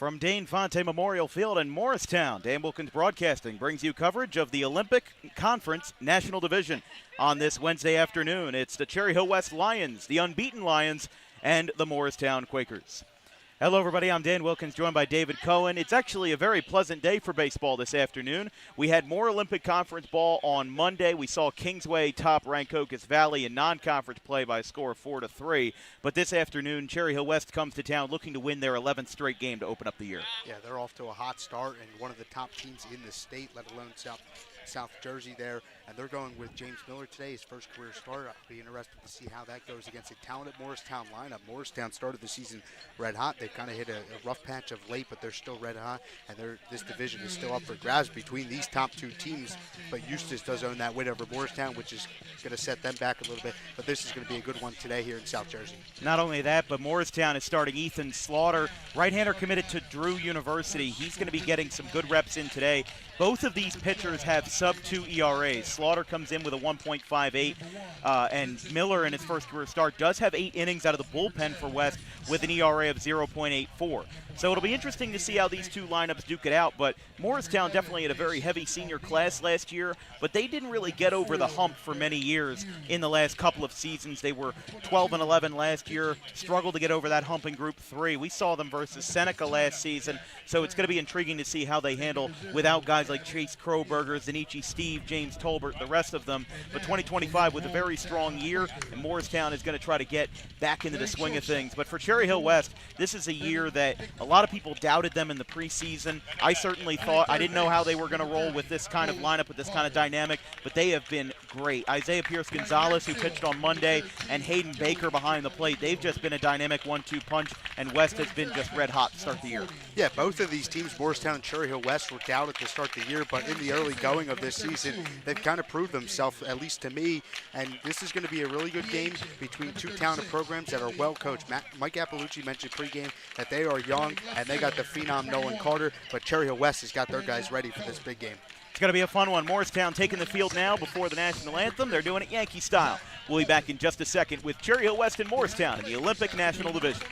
From Dane Fonte Memorial Field in Morristown, Dan Wilkins Broadcasting brings you coverage of the Olympic Conference National Division on this Wednesday afternoon. It's the Cherry Hill West Lions, the unbeaten Lions, and the Morristown Quakers. Hello, everybody. I'm Dan Wilkins, joined by David Cohen. It's actually a very pleasant day for baseball this afternoon. We had more Olympic Conference ball on Monday. We saw Kingsway top-rank Quakers Valley in non-conference play by a score of 4-3. But this afternoon, Cherry Hill West comes to town looking to win their 11th straight game to open up the year. Yeah, they're off to a hot start and one of the top teams in the state, let alone South Jersey there. And they're going with James Miller today, his first career start. I'll be interested to see how that goes against a talented Morristown lineup. Morristown started the season red hot. They've kind of hit a rough patch of late, but they're still red hot. And this division is still up for grabs between these top two teams. But Eustis does own that win over Morristown, which is going to set them back a little bit. But this is going to be a good one today here in South Jersey. Not only that, but Morristown is starting Ethan Slaughter, right-hander committed to Drew University. He's going to be getting some good reps in today. Both of these pitchers have sub-2 ERAs. Slaughter comes in with a 1.58, and Miller in his first career start does have 8 innings out of the bullpen for West with an ERA of 0.84. So it'll be interesting to see how these two lineups duke it out, but Morristown definitely had a very heavy senior class last year, but they didn't really get over the hump for many years in the last couple of seasons. They were 12-11 last year, struggled to get over that hump in Group 3. We saw them versus Seneca last season, so it's going to be intriguing to see how they handle without guys like Chase Kroberger, Zanichi Steve, James Tolbert, the rest of them. But 2025 with a very strong year, and Morristown is going to try to get back into the swing of things. But for Cherry Hill West, this is a year that a lot of people doubted them in the preseason. I certainly thought, I didn't know how they were going to roll with this kind of lineup, with this kind of dynamic, but they have been great. Isaiah Pierce-Gonzalez, who pitched on Monday, and Hayden Baker behind the plate, they've just been a dynamic 1-2 punch, and West has been just red hot to start the year. Yeah, both of these teams, Morristown and Cherry Hill West, were doubted to start the year, but in the early going of this season, they've kind of proved themselves, at least to me, and this is going to be a really good game between two talented programs that are well coached. Mike Appalucci mentioned pregame that they are young, and they got the phenom Nolan Carter, but Cherry Hill West has got their guys ready for this big game. It's going to be a fun one. Morristown taking the field now before the national anthem. They're doing it Yankee style. We'll be back in just a second with Cherry Hill West and Morristown in the Olympic National Division.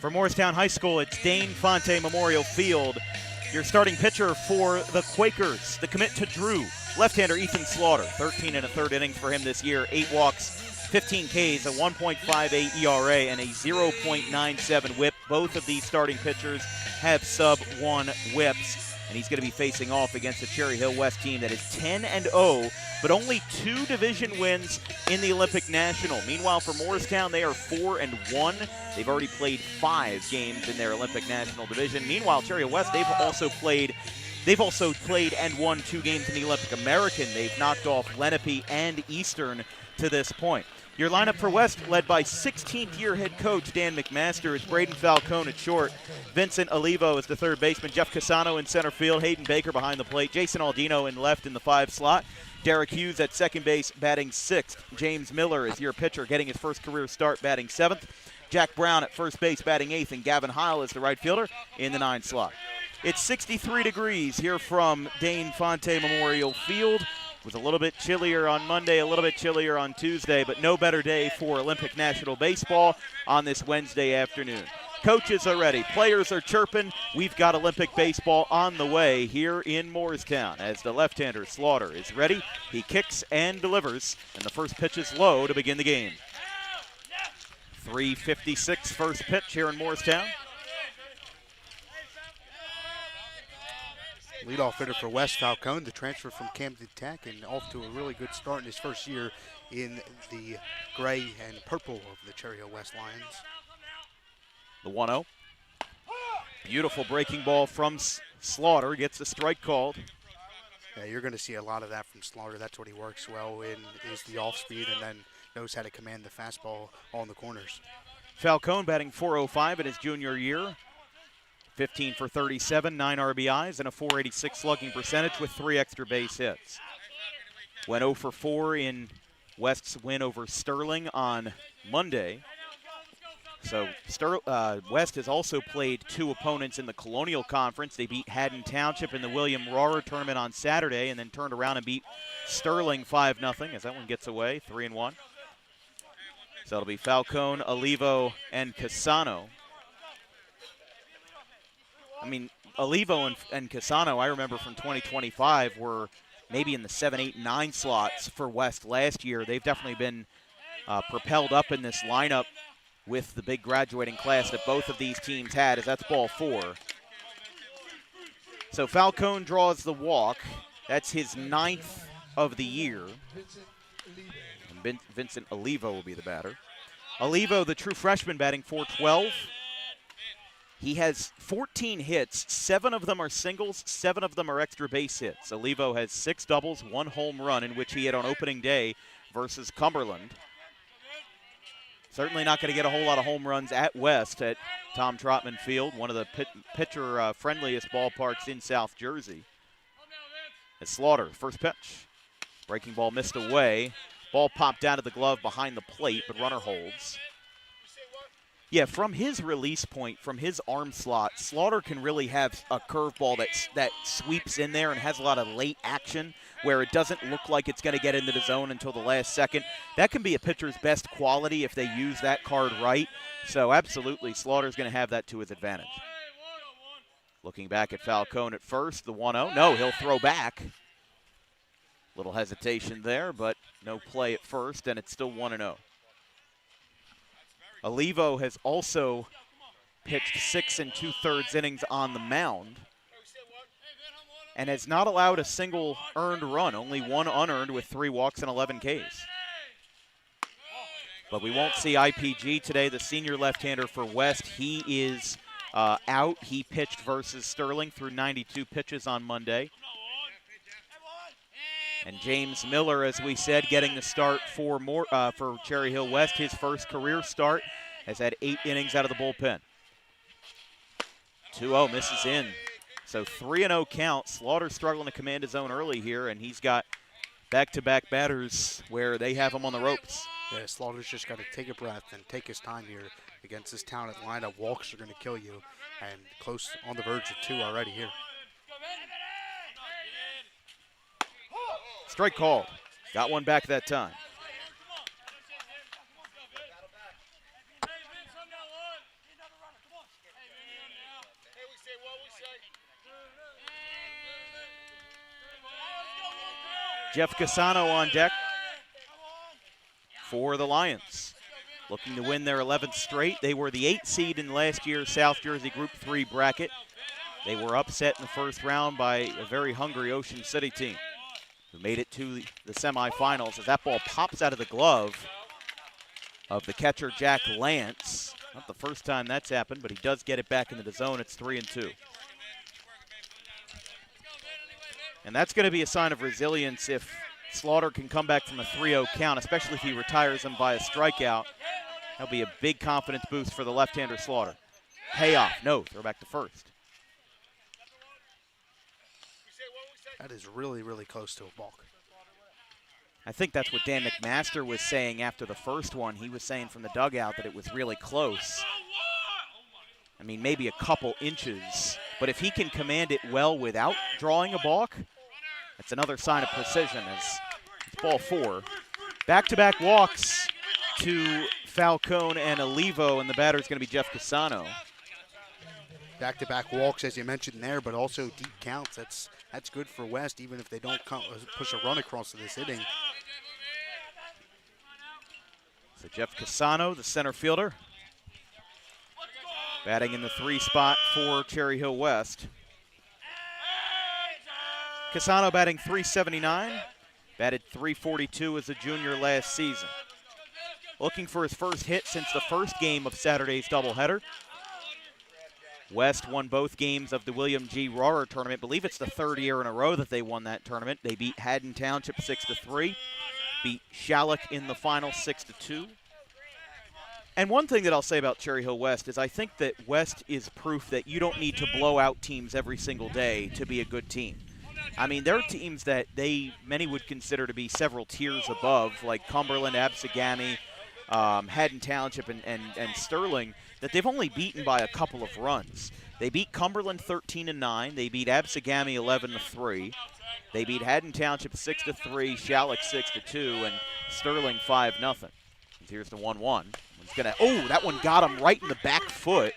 For Morristown High School, it's Dane Fonte Memorial Field. Your starting pitcher for the Quakers, the commit to Drew, left-hander Ethan Slaughter. 13 1/3 innings for him this year, 8 walks, 15 Ks, a 1.58 ERA, and a 0.97 whip. Both of these starting pitchers have sub-1 whips, and he's going to be facing off against the Cherry Hill West team that is 10-0, but only 2 division wins in the Olympic National. Meanwhile, for Morristown, they are 4-1. They've already played 5 games in their Olympic National division. Meanwhile, Cherry Hill West, they've also played and won 2 games in the Olympic American. They've knocked off Lenape and Eastern to this point. Your lineup for West, led by 16th-year head coach Dan McMaster, is Braden Falcone at short, Vincent Olivo is the third baseman, Jeff Casano in center field, Hayden Baker behind the plate, Jason Aldino in left in the 5 slot, Derek Hughes at second base batting 6th, James Miller is your pitcher getting his first career start batting 7th, Jack Brown at first base batting 8th, and Gavin Heil is the right fielder in the 9 slot. It's 63 degrees here from Dane Fonte Memorial Field. It was a little bit chillier on Monday, a little bit chillier on Tuesday, but no better day for Olympic National Baseball on this Wednesday afternoon. Coaches are ready. Players are chirping. We've got Olympic baseball on the way here in Morristown as the left-hander Slaughter is ready. He kicks and delivers, and the first pitch is low to begin the game. 3:56 first pitch here in Morristown. Leadoff hitter for West, Falcone, the transfer from Camden Tech, and off to a really good start in his first year in the gray and purple of the Cherry Hill West Lions. The 1-0. Beautiful breaking ball from Slaughter. Gets the strike called. Yeah, you're going to see a lot of that from Slaughter. That's what he works well in, is the off-speed, and then knows how to command the fastball on the corners. Falcone batting .405 in his junior year. 15 for 37, 9 RBIs, and a .486 slugging percentage with 3 extra base hits. Went 0 for 4 in West's win over Sterling on Monday. So West has also played 2 opponents in the Colonial Conference. They beat Haddon Township in the William Rohrer tournament on Saturday and then turned around and beat Sterling 5-0 as that one gets away, 3-1. So it'll be Falcone, Olivo, and Casano. I mean, Olivo and Casano, I remember from 2025, were maybe in the 7, 8, 9 slots for West last year. They've definitely been propelled up in this lineup with the big graduating class that both of these teams had, as that's ball 4. So Falcone draws the walk. That's his 9th of the year. And Vincent Olivo will be the batter. Olivo, the true freshman, batting .412. He has 14 hits, 7 of them are singles, 7 of them are extra base hits. Olivo has 6 doubles, 1 home run, in which he had on opening day versus Cumberland. Certainly not going to get a whole lot of home runs at West at Tom Trotman Field, one of the pitcher-friendliest ballparks in South Jersey. It's Slaughter, first pitch. Breaking ball missed away. Ball popped out of the glove behind the plate, but runner holds. Yeah, from his release point, from his arm slot, Slaughter can really have a curveball that sweeps in there and has a lot of late action where it doesn't look like it's going to get into the zone until the last second. That can be a pitcher's best quality if they use that card right. So absolutely, Slaughter's going to have that to his advantage. Looking back at Falcone at first, the 1-0. No, he'll throw back. Little hesitation there, but no play at first, and it's still 1-0. Olivo has also pitched 6 2/3 innings on the mound and has not allowed a single earned run, only 1 unearned with 3 walks and 11 Ks. But we won't see IPG today, the senior left-hander for West. He is out. He pitched versus Sterling through 92 pitches on Monday. And James Miller, as we said, getting the start for Cherry Hill West. His first career start, has had 8 innings out of the bullpen. 2-0, misses in. So 3-0 count. Slaughter struggling to command his own early here, and he's got back-to-back batters where they have him on the ropes. Yeah, Slaughter's just got to take a breath and take his time here against this talented lineup. Walks are going to kill you, and close on the verge of 2 already here. Strike called. Got one back that time. Jeff Casano on deck for the Lions. Looking to win their 11th straight. They were the 8th seed in last year's South Jersey Group 3 bracket. They were upset in the first round by a very hungry Ocean City team who made it to the semifinals as that ball pops out of the glove of the catcher, Jack Lance. Not the first time that's happened, but he does get it back into the zone. It's 3-2. And that's going to be a sign of resilience if Slaughter can come back from a 3-0 count, especially if he retires him by a strikeout. That'll be a big confidence boost for the left-hander Slaughter. Payoff, no, throw back to first. That is really, really close to a balk. I think that's what Dan McMaster was saying after the first one. He was saying from the dugout that it was really close. I mean, maybe a couple inches. But if he can command it well without drawing a balk, that's another sign of precision as it's ball 4. Back-to-back walks to Falcone and Olivo, and the batter is going to be Jeff Casano. Back-to-back walks, as you mentioned there, but also deep counts. That's good for West, even if they don't push a run across to this inning. So Jeff Casano, the center fielder, batting in the 3 spot for Cherry Hill West. Casano batting .379, batted .342 as a junior last season. Looking for his first hit since the first game of Saturday's doubleheader. West won both games of the William G. Rohrer tournament. I believe it's the 3rd year in a row that they won that tournament. They beat Haddon Township 6-3, beat Shalleck in the final 6-2. And one thing that I'll say about Cherry Hill West is I think that West is proof that you don't need to blow out teams every single day to be a good team. I mean, there are teams that many would consider to be several tiers above, like Cumberland, Absegami, Haddon Township, and Sterling, that they've only beaten by a couple of runs. They beat Cumberland 13-9. They beat Absegami 11-3. They beat Haddon Township 6-3, Shalleck 6-2, and Sterling 5-0. Here's the 1-1. That one got him right in the back foot.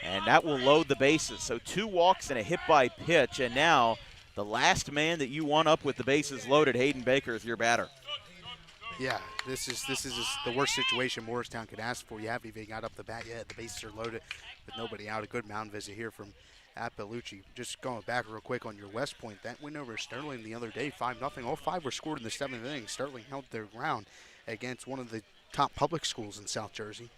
And that will load the bases. So 2 walks and a hit by pitch, and now the last man that you want up with the bases loaded, Hayden Baker, is your batter. Yeah, this is the worst situation Morristown could ask for. You haven't even got up the bat yet. The bases are loaded with nobody out. A good mound visit here from Appalucci. Just going back real quick on your West point, that win over Sterling the other day, 5-0. All 5 were scored in the 7th inning. Sterling held their ground against one of the top public schools in South Jersey.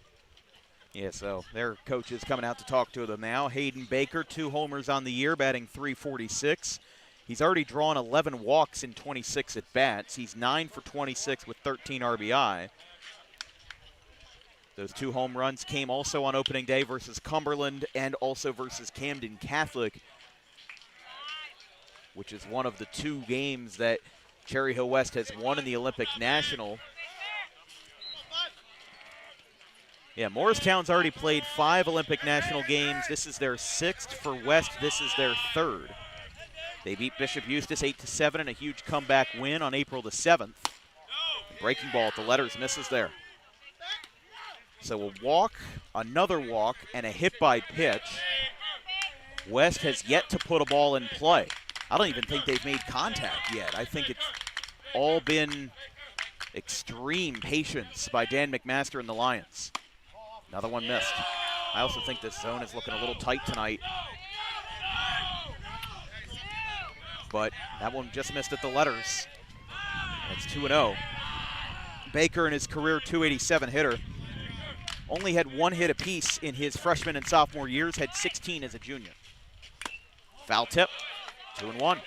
Yeah, so their coach is coming out to talk to them now. Hayden Baker, 2 homers on the year, batting .346. He's already drawn 11 walks in 26 at-bats. He's 9 for 26 with 13 RBI. Those 2 home runs came also on opening day versus Cumberland and also versus Camden Catholic, which is one of the 2 games that Cherry Hill West has won in the Olympic National. Yeah, Morristown's already played 5 Olympic National games. This is their 6th. For West, this is their 3rd. They beat Bishop Eustis 8-7 in a huge comeback win on April the 7th. Breaking ball at the letters, misses there. So a walk, another walk, and a hit by pitch. West has yet to put a ball in play. I don't even think they've made contact yet. I think it's all been extreme patience by Dan McMaster and the Lions. Another one missed. I also think this zone is looking a little tight tonight. But that one just missed at the letters. It's 2-0. Baker, in his career .287 hitter, only had 1 hit apiece in his freshman and sophomore years, had 16 as a junior. Foul tip, 2-1.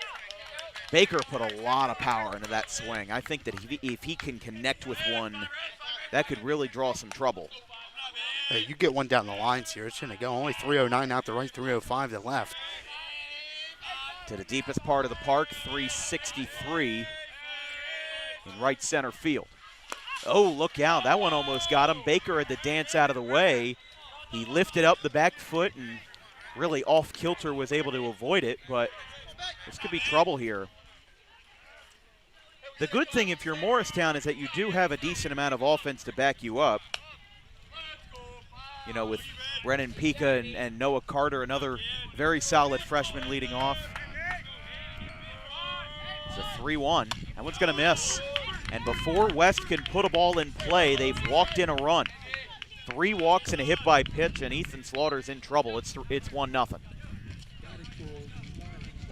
Baker put a lot of power into that swing. I think that if he can connect with one, that could really draw some trouble. Hey, you get one down the lines here. It's going to go only 309 out the right, 305 to the left. To the deepest part of the park, 363 in right center field. Oh, look out. That one almost got him. Baker had to dance out of the way. He lifted up the back foot and really off kilter was able to avoid it, but this could be trouble here. The good thing if you're Morristown is that you do have a decent amount of offense to back you up. you know, with Brennan Pika and Noah Carter, another very solid freshman leading off. It's a 3-1. That one's going to miss. And before West can put a ball in play, they've walked in a run. 3 walks and a hit by pitch, and Ethan Slaughter's in trouble. It's 1-0.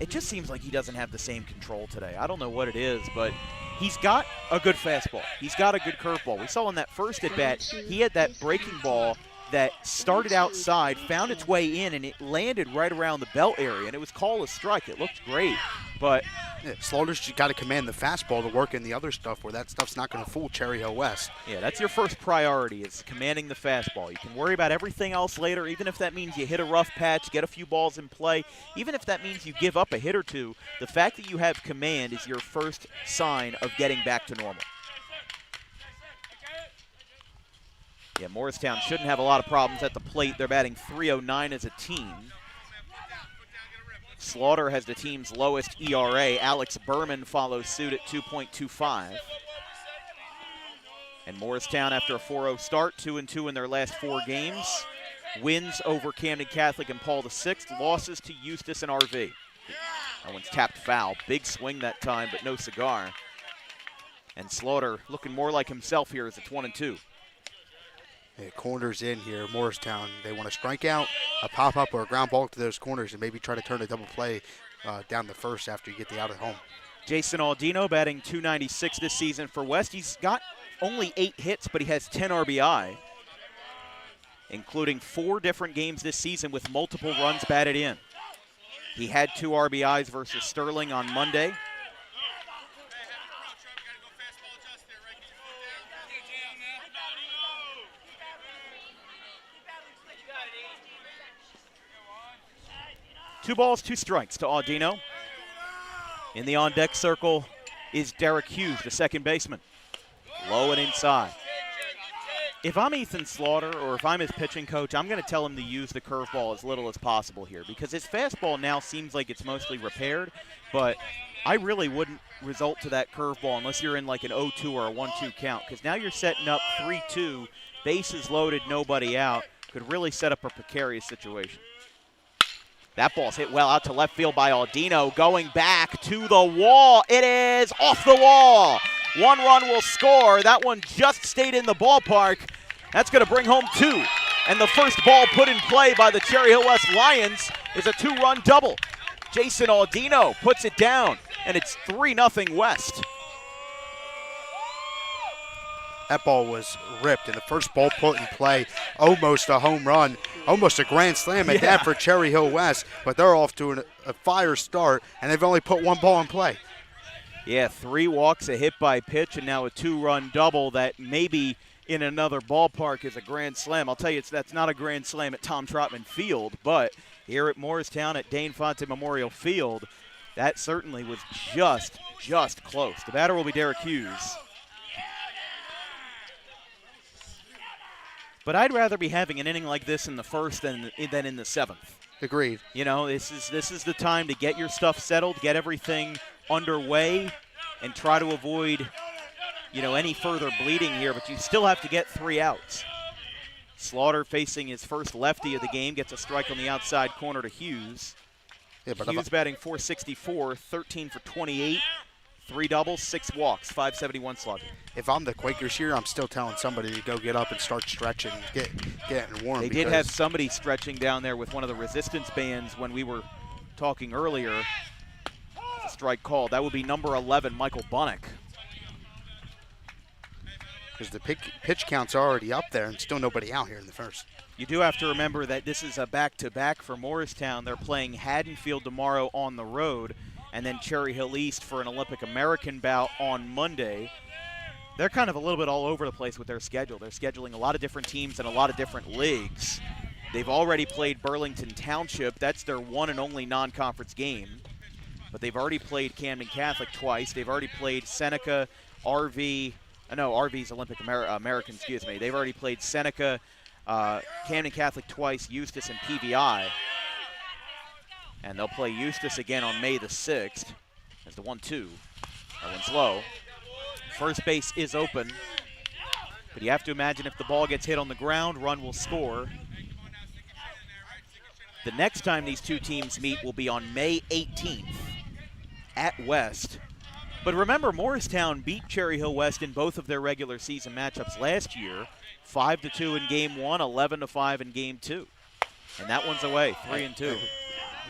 It just seems like he doesn't have the same control today. I don't know what it is, but he's got a good fastball. He's got a good curveball. We saw in that first at-bat, he had that breaking ball that started outside, found its way in, and it landed right around the belt area, and it was called a strike. It looked great, but yeah, Slaughter's got to command the fastball to work in the other stuff where that stuff's not going to fool Cherry Hill West. Yeah, that's your first priority, is commanding the fastball. You can worry about everything else later, even if that means you hit a rough patch, get a few balls in play, even if that means you give up a hit or two. The fact that you have command is your first sign of getting back to normal. Yeah, Morristown shouldn't have a lot of problems at the plate. They're batting .309 as a team. Slaughter has the team's lowest ERA. Alex Berman follows suit at 2.25. And Morristown, after a 4-0 start, 2-2 in their last 4 games. Wins over Camden Catholic and Paul VI. Losses to Eustis and RV. That one's tapped foul. Big swing that time, but no cigar. And Slaughter looking more like himself here as it's 1-2. Corners in here, Morristown. They want to strike out, a pop-up or a ground ball to those corners and maybe try to turn a double play down the first after you get the out at home. Jason Aldino batting .296 this season for West. He's got only 8 hits, but he has 10 RBI, including 4 different games this season with multiple runs batted in. He had 2 RBIs versus Sterling on Monday. Two balls, 2 strikes to Audino. In the on-deck circle is Derek Hughes, the second baseman. Low and inside. If I'm Ethan Slaughter or if I'm his pitching coach, I'm going to tell him to use the curveball as little as possible here because his fastball now seems like it's mostly repaired, but I really wouldn't resort to that curveball unless you're in like an 0-2 or a 1-2 count because now you're setting up 3-2, bases loaded, nobody out. Could really set up a precarious situation. That ball's hit well out to left field by Aldino, going back to the wall. It is off the wall. 1 run will score. That one just stayed in the ballpark. That's going to bring home 2. And the first ball put in play by the Cherry Hill West Lions is a 2-run double. Jason Aldino puts it down, and it's 3-0 West. That ball was ripped, and the first ball put in play, almost a home run, almost a grand slam at that for Cherry Hill West, but they're off to a fire start, and they've only put 1 ball in play. Yeah, 3 walks, a hit by pitch, and now a 2-run double that maybe in another ballpark is a grand slam. I'll tell you, that's not a grand slam at Tom Trotman Field, but here at Morristown at Dane Fonte Memorial Field, that certainly was just close. The batter will be Derek Hughes. But I'd rather be having an inning like this in the first than in the 7th. Agreed. You know, this is the time to get your stuff settled, get everything underway, and try to avoid, you know, any further bleeding here. But you still have to get 3 outs. Slaughter facing his first lefty of the game gets a strike on the outside corner to Hughes. Yeah, but Hughes batting .464, 13 for 28. 3 doubles, 6 walks, .571 slug. If I'm the Quakers here, I'm still telling somebody to go get up and start stretching, getting warm. They did have somebody stretching down there with one of the resistance bands when we were talking earlier. A strike called. That would be number 11, Michael Bunnick. Because the pitch count's already up there and still nobody out here in the first. You do have to remember that this is a back-to-back for Morristown. They're playing Haddonfield tomorrow on the road, and then Cherry Hill East for an Olympic American bout on Monday. They're kind of a little bit all over the place with their schedule. They're scheduling a lot of different teams in a lot of different leagues. They've already played Burlington Township. That's their one and only non-conference game. But they've already played Camden Catholic twice. They've already played Seneca, RV's Olympic American, excuse me. They've already played Seneca, Camden Catholic twice, Eustis, and PVI. And they'll play Eustis again on May the 6th as the 1-2. That one's low. First base is open. But you have to imagine if the ball gets hit on the ground, run will score. The next time these two teams meet will be on May 18th at West. But remember, Morristown beat Cherry Hill West in both of their regular season matchups last year, 5-2 in Game 1, 11-5 in Game 2. And that one's away, 3-2.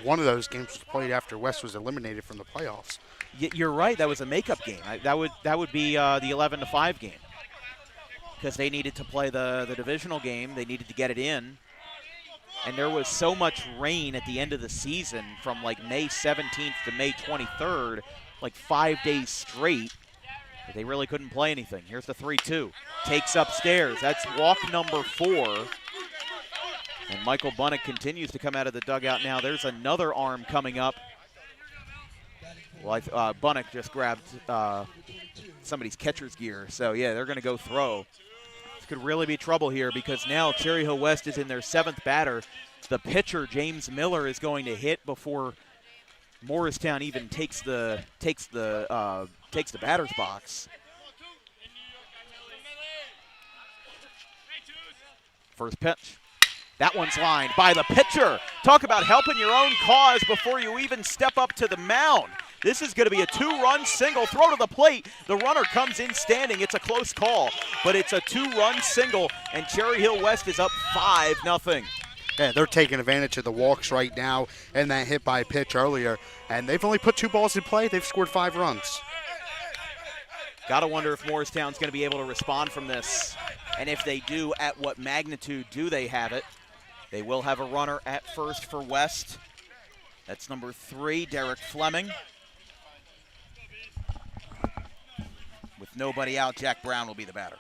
One of those games was played after West was eliminated from the playoffs. You're right, that was a makeup game. That would be the 11-5 game. Because they needed to play the divisional game. They needed to get it in. And there was so much rain at the end of the season from like May 17th to May 23rd, like 5 days straight, that they really couldn't play anything. Here's the 3-2. Takes upstairs. That's walk number 4. And Michael Bunnick continues to come out of the dugout now. There's another arm coming up. Well, Bunnick just grabbed somebody's catcher's gear. So, yeah, they're going to go throw. This could really be trouble here because now Cherry Hill West is in their 7th batter. The pitcher, James Miller, is going to hit before Morristown even takes the batter's box. First pitch. That one's lined by the pitcher. Talk about helping your own cause before you even step up to the mound. This is going to be a 2-run single. Throw to the plate. The runner comes in standing. It's a close call, but it's a 2-run single, and Cherry Hill West is up 5-0. Yeah, they're taking advantage of the walks right now and that hit by pitch earlier, and they've only put 2 balls in play. They've scored 5 runs. Got to wonder if Morristown's going to be able to respond from this, and if they do, at what magnitude do they have it? They will have a runner at first for West. That's number 3, Derek Fleming. With nobody out, Jack Brown will be the batter.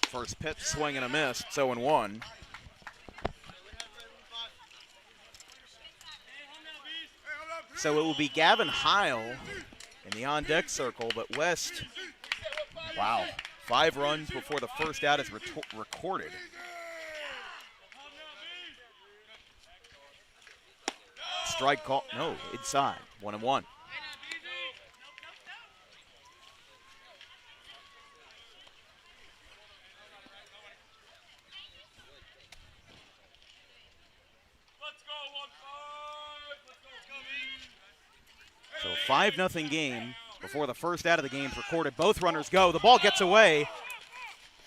First pitch, swing and a miss. It's 0-1. So it will be Gavin Heil in the on-deck circle, but West, wow, 5 runs before the first out is recorded. Strike call, no, inside, 1-1. So 5-0 game before the first out of the game is recorded. Both runners go. The ball gets away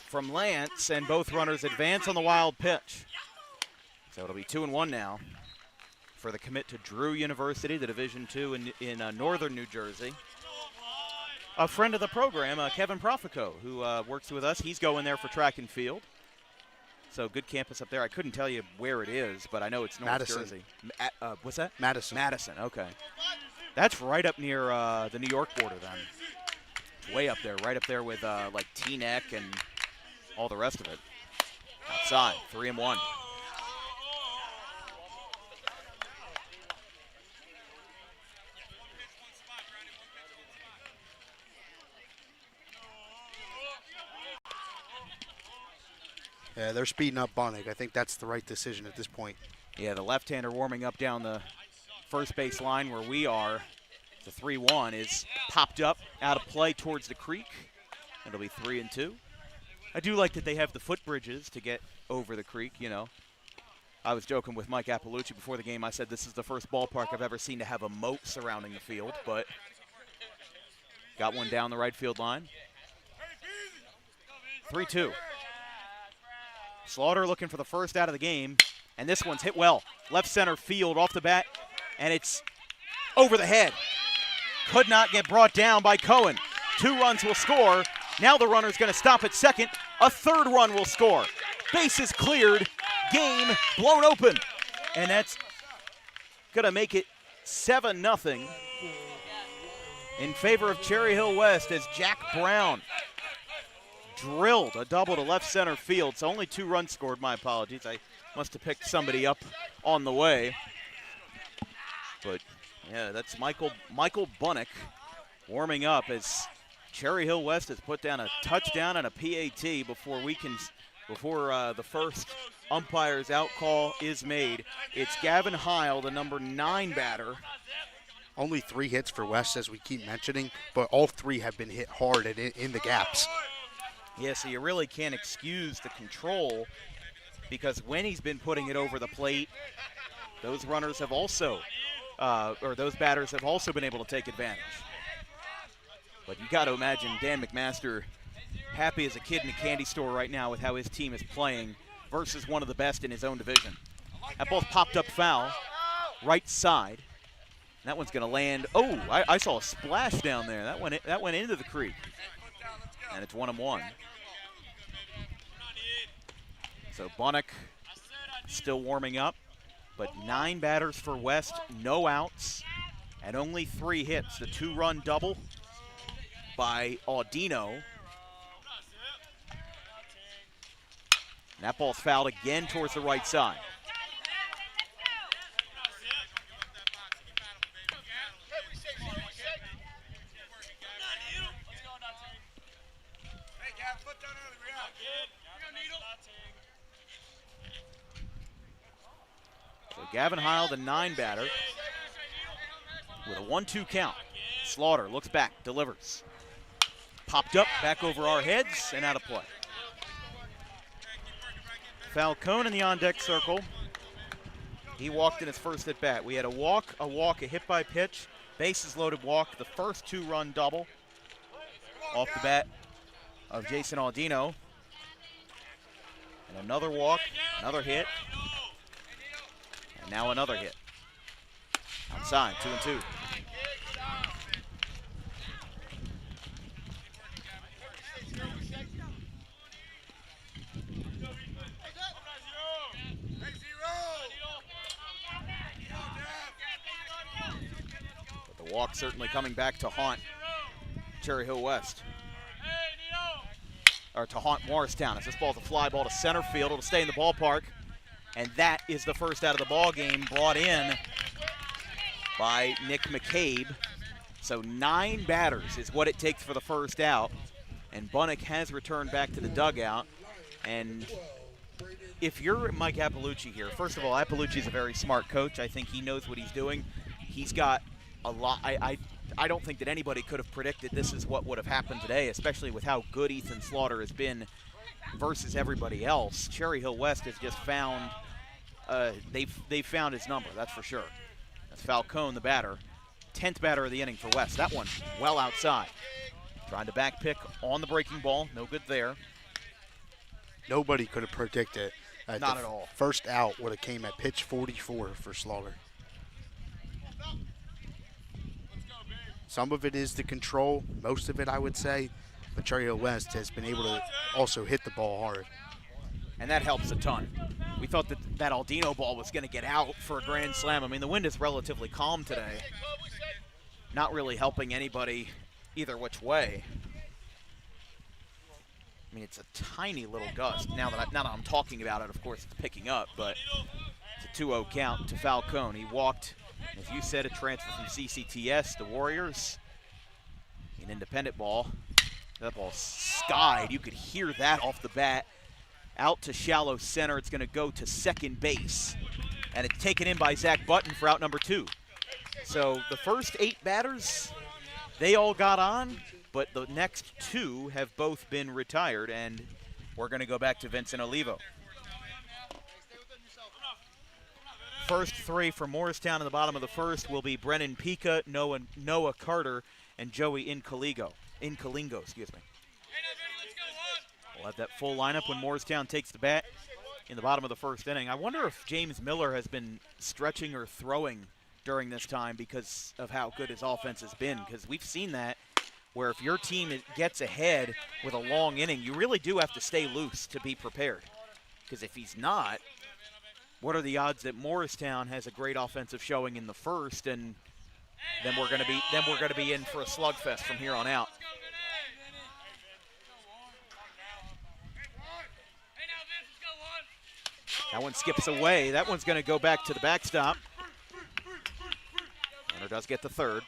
from Lance, and both runners advance on the wild pitch. So it'll be 2-1 now for the commit to Drew University, the Division II in northern New Jersey. A friend of the program, Kevin Profico, who works with us. He's going there for track and field. So good campus up there. I couldn't tell you where it is, but I know it's North Madison. Jersey. What's that? Madison. Madison, okay. That's right up near the New York border then. It's way up there, right up there with like Teaneck and all the rest of it. Outside, 3-1. Yeah, they're speeding up Bunnick. I think that's the right decision at this point. Yeah, the left-hander warming up down the first base line where we are. The 3-1 is popped up out of play towards the creek. It'll be 3-2. I do like that they have the footbridges to get over the creek, you know. I was joking with Mike Appalucci before the game. I said this is the first ballpark I've ever seen to have a moat surrounding the field, but got one down the right field line. 3-2. Slaughter looking for the first out of the game, and this one's hit well. Left center field off the bat, and it's over the head. Could not get brought down by Cohen. 2 runs will score. Now the runner's going to stop at second. A 3rd run will score. Bases cleared. Game blown open. And that's going to make it 7-0 in favor of Cherry Hill West as Jack Brown drilled a double to left center field. So only 2 runs scored. My apologies. I must have picked somebody up on the way. But, yeah, that's Michael Bunnick warming up as Cherry Hill West has put down a touchdown and a PAT before we can before the first umpire's out call is made. It's Gavin Heil, the number 9 batter. Only 3 hits for West, as we keep mentioning, but all 3 have been hit hard and in the gaps. Yeah, so you really can't excuse the control, because when he's been putting it over the plate, those runners have also, or those batters have also been able to take advantage. But you got to imagine Dan McMaster happy as a kid in a candy store right now with how his team is playing versus one of the best in his own division. That ball's popped up foul, right side. That one's going to land. Oh, I saw a splash down there. That went into the creek. And it's 1-1. So Bunnock still warming up, but 9 batters for West, no outs, and only 3 hits. The 2-run double by Audino. And that ball's fouled again towards the right side. So Gavin Heil, the 9 batter, with a 1-2 count. Slaughter looks back, delivers. Popped up, back over our heads, and out of play. Falcone in the on-deck circle. He walked in his first at-bat. We had a walk, a hit by pitch, bases loaded walk, the first 2-run double off the bat of Jason Audino. And another walk, another hit, and now another hit. Outside, 2-2. But the walk certainly coming back to haunt Cherry Hill West. Or to haunt Morristown, as this ball's a fly ball to center field. It'll stay in the ballpark. And that is the first out of the ball game, brought in by Nick McCabe. So 9 batters is what it takes for the first out. And Bunnock has returned back to the dugout. And if you're Mike Appalucci here, first of all, Appalucci's a very smart coach. I think he knows what he's doing. He's got a lot. I don't think that anybody could have predicted this is what would have happened today, especially with how good Ethan Slaughter has been versus everybody else. Cherry Hill West has just found, they've found his number, that's for sure. That's Falcone, the batter. 10th batter of the inning for West. That one well outside. Trying to back pick on the breaking ball, no good there. Nobody could have predicted. Not at all. First out would have came at pitch 44 for Slaughter. Some of it is the control, most of it I would say, but Cherry Hill West has been able to also hit the ball hard. And that helps a ton. We thought that Audino ball was going to get out for a grand slam. I mean, the wind is relatively calm today. Not really helping anybody either which way. I mean, it's a tiny little gust. Now that I'm talking about it, of course, it's picking up, but it's a 2-0 count to Falcone. He walked. If you said a transfer from CCTS, the Warriors, an independent ball, that ball skied. You could hear that off the bat. Out to shallow center. It's going to go to second base. And it's taken in by Zach Button for out number 2. So the first 8 batters, they all got on, but the next 2 have both been retired, and we're going to go back to Vincent Olivo. First 3 for Morristown in the bottom of the first will be Brennan Pica, Noah Carter, and Joey Incalingo, excuse me. We'll have that full lineup when Morristown takes the bat in the bottom of the first inning. I wonder if James Miller has been stretching or throwing during this time because of how good his offense has been, because we've seen that where if your team gets ahead with a long inning, you really do have to stay loose to be prepared, because if he's not, what are the odds that Morristown has a great offensive showing in the first, and then we're going to be in for a slugfest from here on out. That one skips away. That one's going to go back to the backstop. Runner does get the third.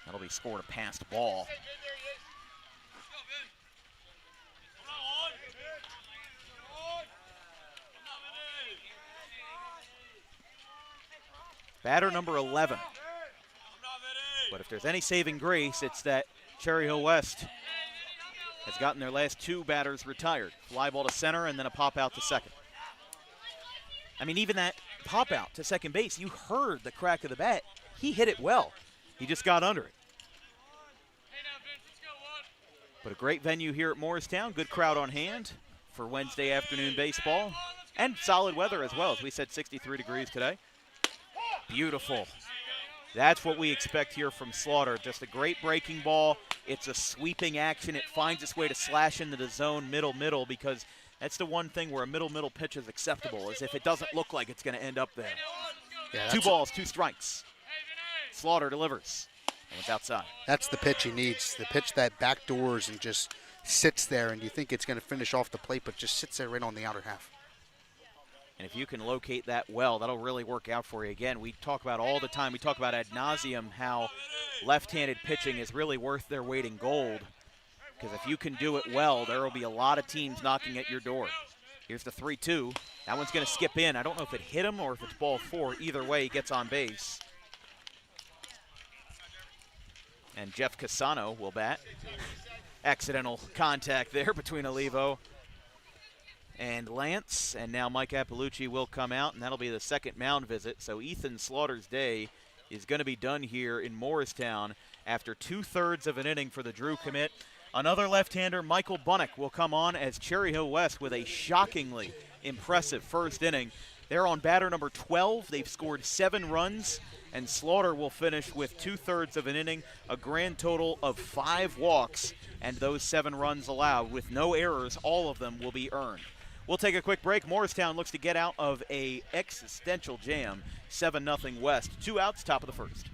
That'll be scored a passed ball. Batter number 11. But if there's any saving grace, it's that Cherry Hill West has gotten their last 2 batters retired. Fly ball to center and then a pop out to second. I mean, even that pop out to second base, you heard the crack of the bat. He hit it well. He just got under it. But a great venue here at Morristown. Good crowd on hand for Wednesday afternoon baseball. And solid weather as well. As we said, 63 degrees today. Beautiful. That's what we expect here from Slaughter. Just a great breaking ball. It's a sweeping action. It finds its way to slash into the zone middle, because that's the one thing where a middle pitch is acceptable, is if it doesn't look like it's going to end up there. Yeah, 2 balls, 2 strikes. Slaughter delivers. And it's outside. That's the pitch he needs. The pitch that backdoors and just sits there, and you think it's going to finish off the plate, but just sits there right on the outer half. And if you can locate that well, that'll really work out for you. Again, we talk about all the time, we talk about ad nauseum how left-handed pitching is really worth their weight in gold. Because if you can do it well, there will be a lot of teams knocking at your door. Here's the 3-2. That one's going to skip in. I don't know if it hit him or if it's ball 4. Either way, he gets on base. And Jeff Casano will bat. Accidental contact there between Olivo and Lance. And now Mike Appalucci will come out, and that'll be the second mound visit. So Ethan Slaughter's day is going to be done here in Morristown after 2/3 of an inning for the Drew commit. Another left-hander, Michael Bunnick, will come on as Cherry Hill West with a shockingly impressive first inning. They're on batter number 12. They've scored 7 runs, and Slaughter will finish with 2/3 of an inning, a grand total of 5 walks, and those 7 runs allowed. With no errors, all of them will be earned. We'll take a quick break. Morristown looks to get out of a existential jam, 7-0 West. 2 outs, top of the first.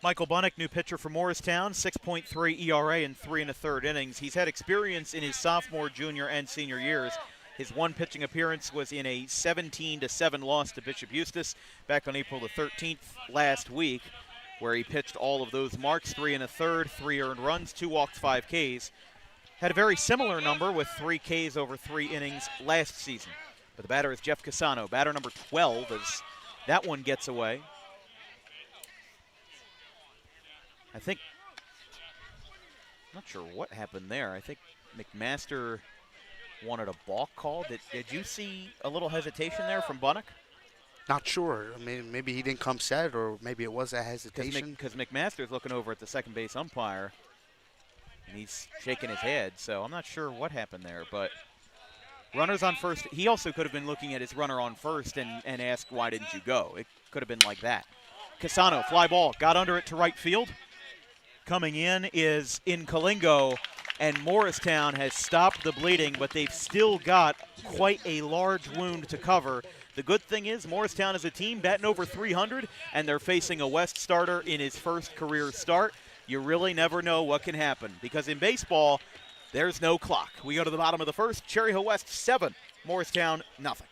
Michael Bunnick, new pitcher for Morristown, 6.3 ERA in 3 1/3 innings. He's had experience in his sophomore, junior, and senior years. His one pitching appearance was in a 17-7 loss to Bishop Eustis back on April the 13th last week, where he pitched all of those marks, 3 1/3, 3 earned runs, 2 walks, 5 Ks. Had a very similar number with 3 Ks over 3 innings last season. But the batter is Jeff Casano, batter number 12, as that one gets away. I'm not sure what happened there. I think McMaster wanted a balk call. Did you see a little hesitation there from Bunnick? Not sure. I mean, maybe he didn't come set, or maybe it was a hesitation. Because McMaster's looking over at the second base umpire, and he's shaking his head. So I'm not sure what happened there. But runners on first. He also could have been looking at his runner on first and asked, why didn't you go? It could have been like that. Casano, fly ball, got under it to right field. Coming in is in Kalingo, and Morristown has stopped the bleeding, but they've still got quite a large wound to cover. The good thing is Morristown is a team batting over 300, and they're facing a West starter in his first career start. you really never know what can happen because in baseball, there's no clock. We go to the bottom of the first. Cherry Hill West 7, Morristown nothing.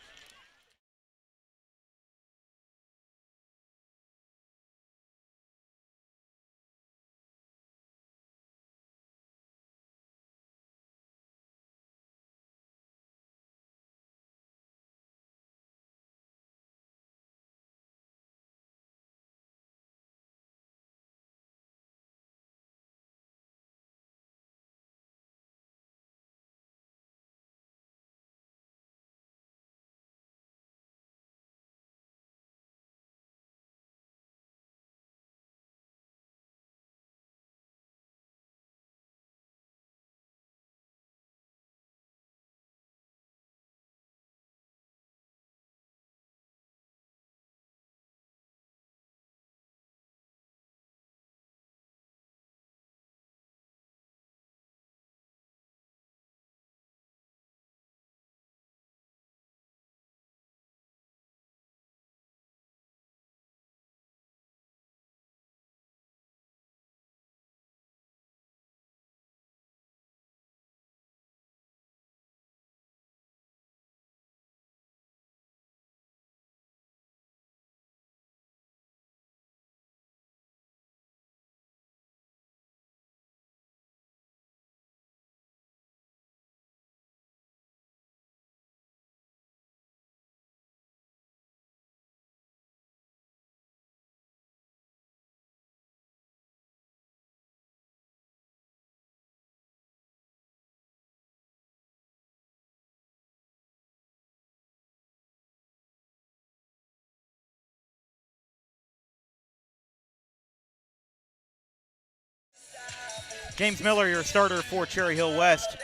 James Miller, your starter for Cherry Hill West,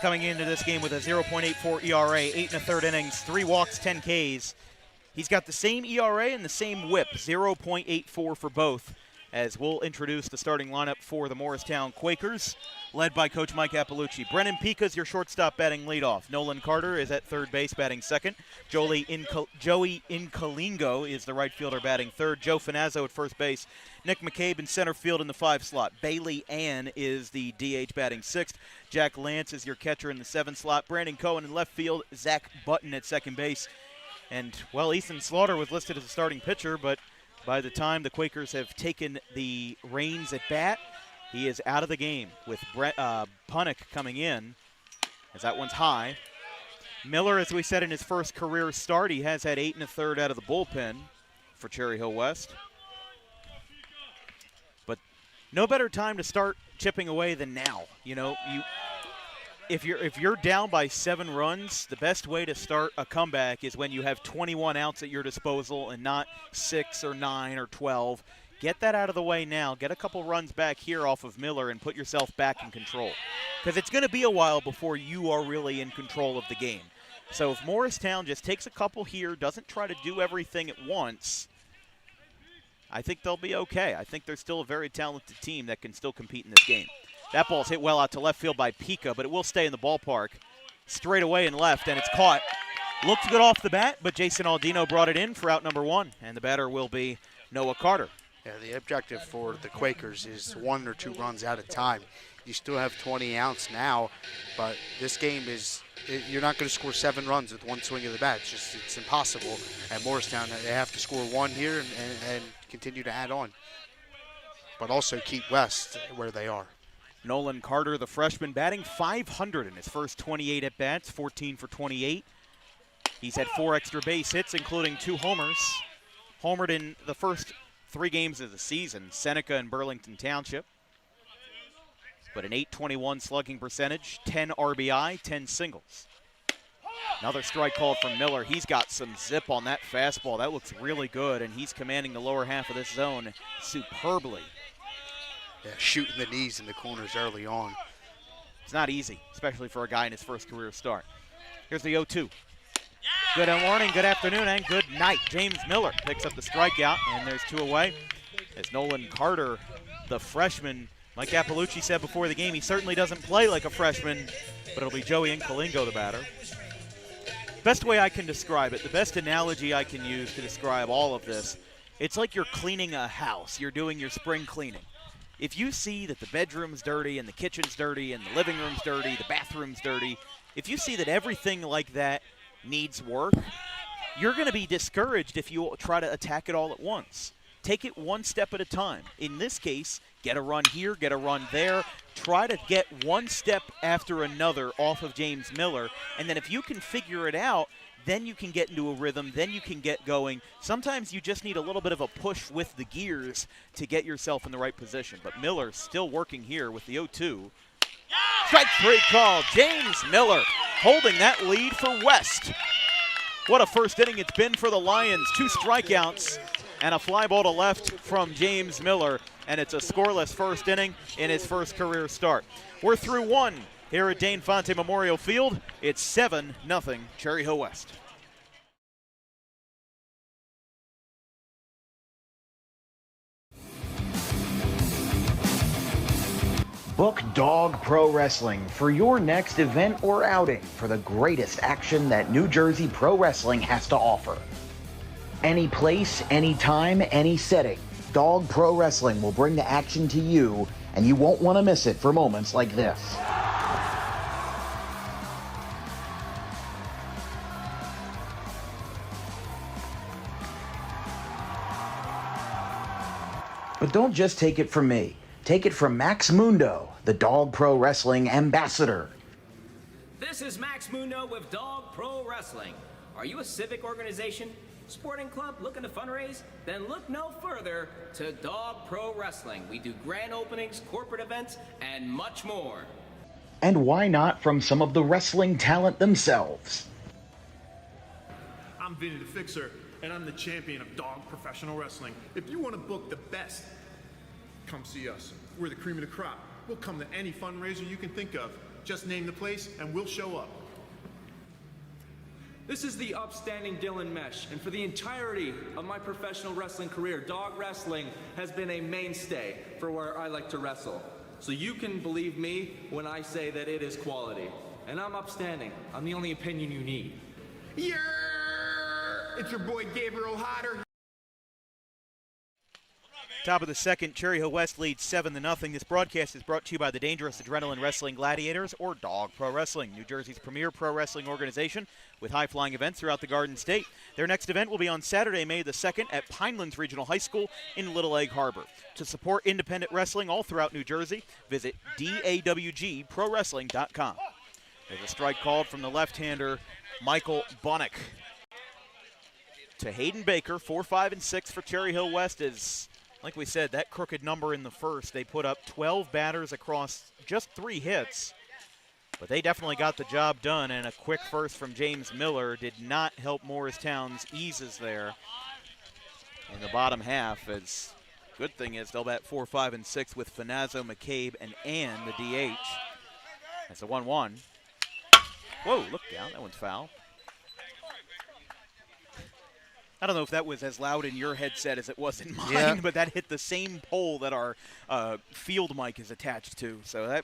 coming into this game with a 0.84 ERA, 8 1/3 innings, 3 walks, 10 Ks. He's got the same ERA and the same whip, 0.84 for both, as we'll introduce the starting lineup for the Morristown Quakers, led by Coach Mike Appalucci. Brennan Pica's your shortstop batting leadoff. Nolan Carter is at third base batting second. Joey Incalingo is the right fielder batting third. Joe Finazzo at first base. Nick McCabe in center field in the 5 slot. Bailey Ann is the DH batting sixth. Jack Lance is your catcher in the 7 slot. Brandon Cohen in left field. Zach Button at second base. And, well, Ethan Slaughter was listed as a starting pitcher, but by the time the Quakers have taken the reins at bat, he is out of the game with Punick coming in, as that one's high. Miller, as we said in his first career start, he has had 8 1/3 out of the bullpen for Cherry Hill West. But no better time to start chipping away than now. You know, if you're down by 7 runs, the best way to start a comeback is when you have 21 outs at your disposal and not 6 or 9 or 12. Get that out of the way now. Get a couple runs back here off of Miller and put yourself back in control. Because it's going to be a while before you are really in control of the game. So if Morristown just takes a couple here, doesn't try to do everything at once, I think they'll be okay. I think they're still a very talented team that can still compete in this game. That ball's hit well out to left field by Pica, but it will stay in the ballpark. Straight away in left, and it's caught. Looked good off the bat, but Jason Aldino brought it in for out number 1, and the batter will be Noah Carter. Yeah, the objective for the Quakers is 1 or 2 runs at a time. You still have 20 outs now, but this game you're not going to score 7 runs with 1 swing of the bat. It's impossible. At Morristown, they have to score 1 here and continue to add on, but also keep West where they are. Nolan Carter, the freshman, batting .500 in his first 28 at-bats, 14 for 28. He's had 4 extra base hits, including 2 homers. Homered in the first 3 games of the season, Seneca and Burlington Township. But an .821 slugging percentage, 10 RBI, 10 singles. Another strike called from Miller. He's got some zip on that fastball. That looks really good, and he's commanding the lower half of this zone superbly. Yeah, shooting the knees in the corners early on. It's not easy, especially for a guy in his first career start. Here's the 0-2. Good morning, good afternoon, and good night. James Miller picks up the strikeout, and there's 2 away. As Nolan Carter, the freshman, Mike Appalucci said before the game, he certainly doesn't play like a freshman, but it'll be Joey Incalingo, the batter. Best way I can describe it, the best analogy I can use to describe all of this, it's like you're cleaning a house. You're doing your spring cleaning. if you see that the bedroom's dirty and the kitchen's dirty and the living room's dirty, the bathroom's dirty, if you see that everything like that needs work, you're going to be discouraged if you try to attack it all at once. Take it one step at a time. In this case, get a run here, get a run there. Try to get one step after another off of James Miller. And then if you can figure it out, then you can get into a rhythm, then you can get going. Sometimes you just need a little bit of a push with the gears to get yourself in the right position. But Miller still working here with the 0-2. Strike 3 call. James Miller holding that lead for West. What a first inning it's been for the Lions. 2 strikeouts and a fly ball to left from James Miller. And it's a scoreless first inning in his first career start. We're through 1 here at Dane Fonte Memorial Field. It's 7-0 Cherry Hill West. Book Dog Pro Wrestling for your next event or outing for the greatest action that New Jersey Pro Wrestling has to offer. Any place, any time, any setting, Dog Pro Wrestling will bring the action to you, and you won't want to miss it for moments like this. But don't just take it from me. Take it from Max Mundo, the Dog Pro Wrestling ambassador. This is Max Mundo with Dog Pro Wrestling. Are you a civic organization, sporting club looking to fundraise? Then look no further to Dog Pro Wrestling. We do grand openings, corporate events, and much more. And why not from some of the wrestling talent themselves? I'm Vinny the Fixer, and I'm the champion of Dog Professional Wrestling. If you want to book the best, come see us. We're the cream of the crop. We'll come to any fundraiser you can think of. Just name the place and we'll show up. This is the upstanding Dylan Mesh, and for the entirety of my professional wrestling career, dog wrestling has been a mainstay for where I like to wrestle. So you can believe me when I say that it is quality. And I'm upstanding. I'm the only opinion you need. Yeah! It's your boy Gabriel Hodder. Top of the second, Cherry Hill West leads 7-0. This broadcast is brought to you by the Dangerous Adrenaline Wrestling Gladiators, or Dog Pro Wrestling, New Jersey's premier pro wrestling organization with high-flying events throughout the Garden State. Their next event will be on Saturday, May the 2nd at Pinelands Regional High School in Little Egg Harbor. To support independent wrestling all throughout New Jersey, visit dawgprowrestling.com. There's a strike called from the left-hander, Michael Bunnick. To Hayden Baker, 4, 5, and 6 for Cherry Hill West is... Like we said, that crooked number in the first, they put up 12 batters across just 3 hits. But they definitely got the job done, and a quick first from James Miller did not help Morristown's eases there in the bottom half. As good thing is they'll bat 4, 5, and 6 with Finazzo, McCabe, and Ann, the DH. That's a 1-1. Whoa, look down, that one's foul. I don't know if that was as loud in your headset as it was in mine, but that hit the same pole that our field mic is attached to. So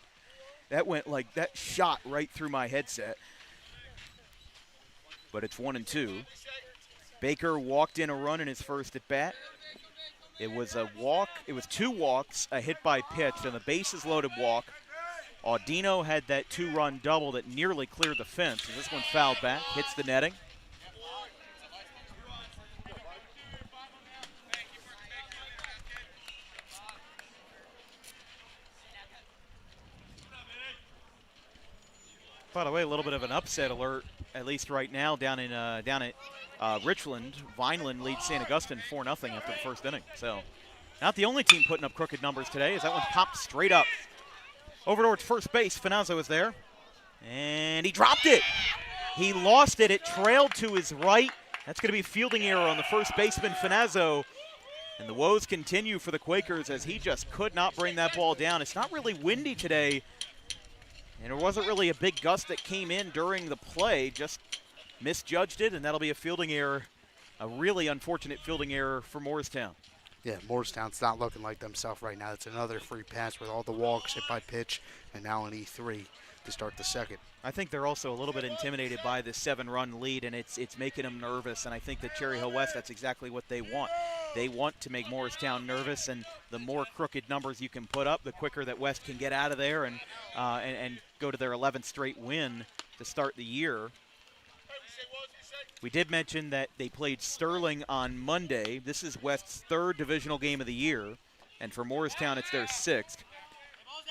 that went like, that shot right through my headset. But it's 1-2. Baker walked in a run in his first at bat. It was a walk. It was 2 walks, a hit by pitch, and a bases loaded walk. Audino had that 2-run double that nearly cleared the fence. And this one fouled back, hits the netting. By the way, a little bit of an upset alert, at least right now, down at Richland. Vineland leads St. Augustine 4-0 after the first inning. So, not the only team putting up crooked numbers today, as that one popped straight up. Over towards first base, Finazzo is there, and he dropped it. He lost it. It trailed to his right. That's going to be a fielding error on the first baseman, Finazzo. And the woes continue for the Quakers as he just could not bring that ball down. It's not really windy today. And there wasn't really a big gust that came in during the play, just misjudged it, and that'll be a fielding error, a really unfortunate fielding error for Morristown. Yeah, Morristown's not looking like themselves right now. It's another free pass with all the walks, hit by pitch, and now an E3 to start the second. I think they're also a little bit intimidated by this 7-run lead, and it's making them nervous, and I think that Cherry Hill West, that's exactly what they want. They want to make Morristown nervous, and the more crooked numbers you can put up, the quicker that West can get out of there and go to their 11th straight win to start the year. We did mention that they played Sterling on Monday. This is West's 3rd divisional game of the year, and for Morristown, it's their 6th.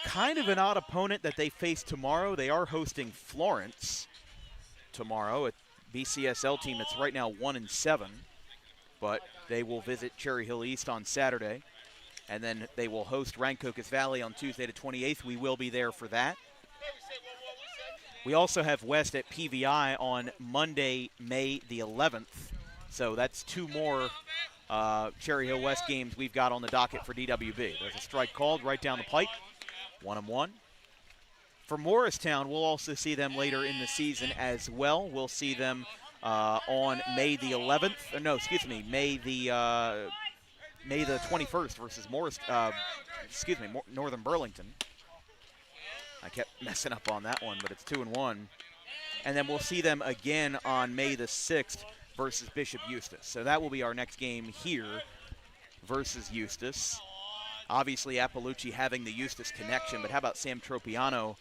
Kind of an odd opponent that they face tomorrow. They are hosting Florence tomorrow, a BCSL team that's right now 1-7, but they will visit Cherry Hill East on Saturday, and then they will host Rancocas Valley on Tuesday the 28th. We will be there for that. We also have West at PVI on Monday, May the 11th. So that's 2 more Cherry Hill West games we've got on the docket for DWB. There's a strike called right down the pipe, 1-1. For Morristown, we'll also see them later in the season as well. We'll see them on May the 11th. No, excuse me, May the 21st versus Northern Burlington. I kept messing up on that one, but it's 2-1. And then we'll see them again on May the 6th versus Bishop Eustis. So that will be our next game here versus Eustis. Obviously, Appaloochie having the Eustis connection, but how about Sam Tropiano,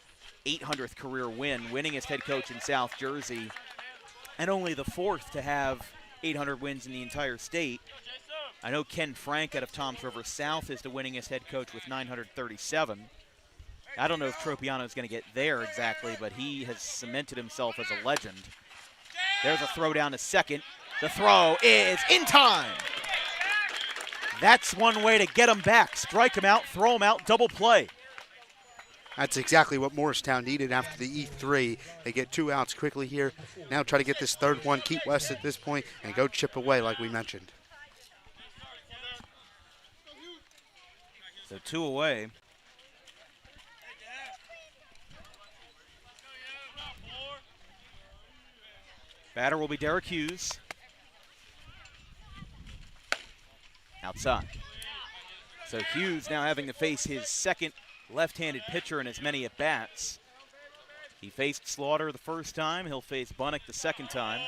800th career win, winning as head coach in South Jersey, and only the 4th to have 800 wins in the entire state. I know Ken Frank out of Toms River South is the winningest head coach with 937. I don't know if Tropiano is going to get there exactly, but he has cemented himself as a legend. There's a throw down to second. The throw is in time. That's one way to get him back. Strike him out, throw him out, double play. That's exactly what Morristown needed after the E3. They get 2 outs quickly here. Now try to get this 3rd one, keep West at this point, and go chip away like we mentioned. So 2 away. Batter will be Derek Hughes. Outside. So Hughes now having to face his 2nd left-handed pitcher in as many at-bats. He faced Slaughter the first time. He'll face Bunnick the 2nd time.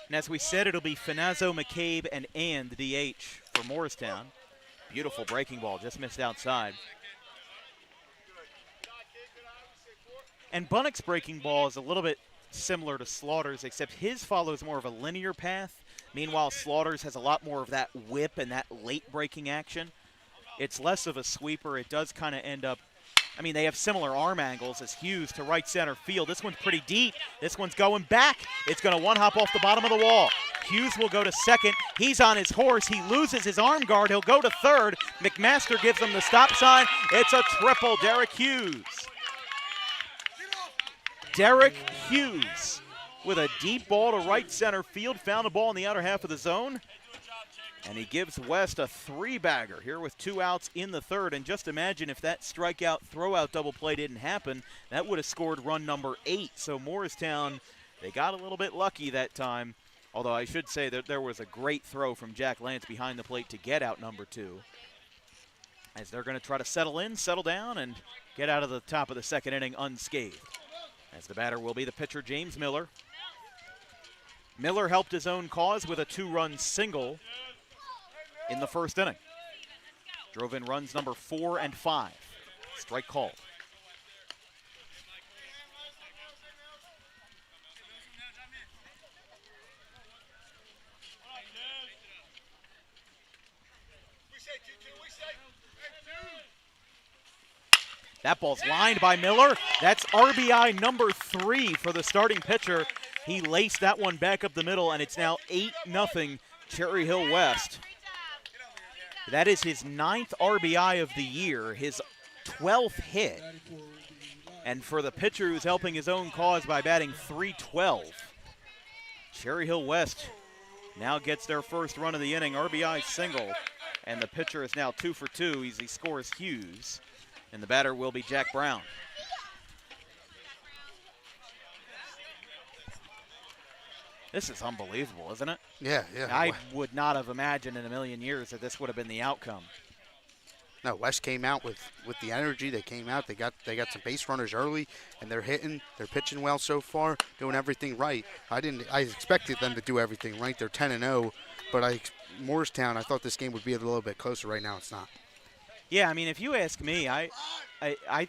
And as we said, it'll be Finazzo, McCabe, and the DH for Morristown. Beautiful breaking ball, just missed outside. And Bunnick's breaking ball is a little bit similar to Slaughter's, except his follows more of a linear path. Meanwhile, Slaughter's has a lot more of that whip and that late breaking action. It's less of a sweeper. It does kind of end up, I mean, they have similar arm angles as Hughes to right center field. This one's pretty deep. This one's going back. It's going to one-hop off the bottom of the wall. Hughes will go to second. He's on his horse. He loses his arm guard. He'll go to third. McMaster gives him the stop sign. It's a triple, Derek Hughes. Derek Hughes with a deep ball to right center field. Found the ball in the outer half of the zone. And he gives West a 3-bagger here with 2 outs in the 3rd. And just imagine if that strikeout, throwout double play didn't happen, that would have scored run number 8. So Morristown, they got a little bit lucky that time. Although I should say that there was a great throw from Jack Lance behind the plate to get out number 2. As they're going to try to settle in, settle down, and get out of the top of the 2nd inning unscathed. As the batter will be the pitcher, James Miller. Miller helped his own cause with a 2-run single in the 1st inning. Drove in runs number 4 and 5. Strike called. That ball's lined by Miller. That's RBI number 3 for the starting pitcher. He laced that one back up the middle, and it's now 8-0 Cherry Hill West. That is his 9th RBI of the year, his 12th hit. And for the pitcher who's helping his own cause by batting .312, Cherry Hill West now gets their first run of the inning, RBI single. And the pitcher is now 2 for 2 as he scores Hughes. And the batter will be Jack Brown. This is unbelievable, isn't it? Yeah. I would not have imagined in a million years that this would have been the outcome. No, West came out with the energy. They came out. They got some base runners early, and they're hitting. They're pitching well so far, doing everything right. I expected them to do everything right. They're 10-0, but Morristown, I thought this game would be a little bit closer. Right now, it's not. Yeah, I mean, if you ask me, I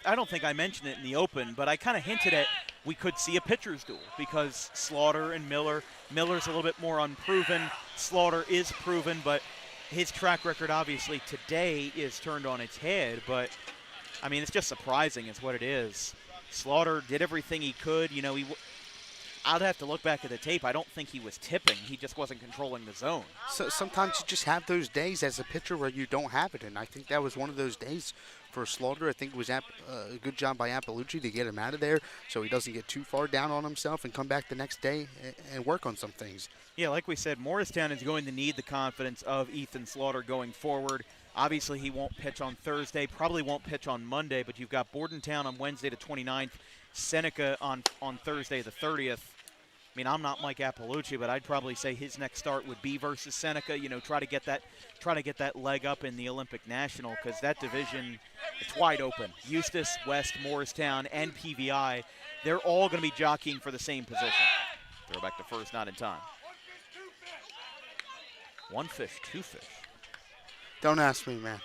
don't think I mentioned it in the open, but I kind of hinted at we could see a pitcher's duel because Slaughter and Miller's a little bit more unproven. Slaughter is proven, but his track record obviously today is turned on its head. But, I mean, it's just surprising is what it is. Slaughter did everything he could. You know, I'd have to look back at the tape. I don't think he was tipping. He just wasn't controlling the zone. So sometimes you just have those days as a pitcher where you don't have it, and I think that was one of those days for Slaughter. I think it was a good job by Appalucci to get him out of there so he doesn't get too far down on himself and come back the next day and work on some things. Yeah, like we said, Morristown is going to need the confidence of Ethan Slaughter going forward. Obviously, he won't pitch on Thursday, probably won't pitch on Monday, but you've got Bordentown on Wednesday the 29th, Seneca on Thursday the 30th. I mean, I'm not Mike Appalucci, but I'd probably say his next start would be versus Seneca. You know, try to get that leg up in the Olympic National because that division, it's wide open. Eustis, West, Morristown, and PVI, they're all going to be jockeying for the same position. Throw back to first, not in time. One fish, two fish. Don't ask me, man.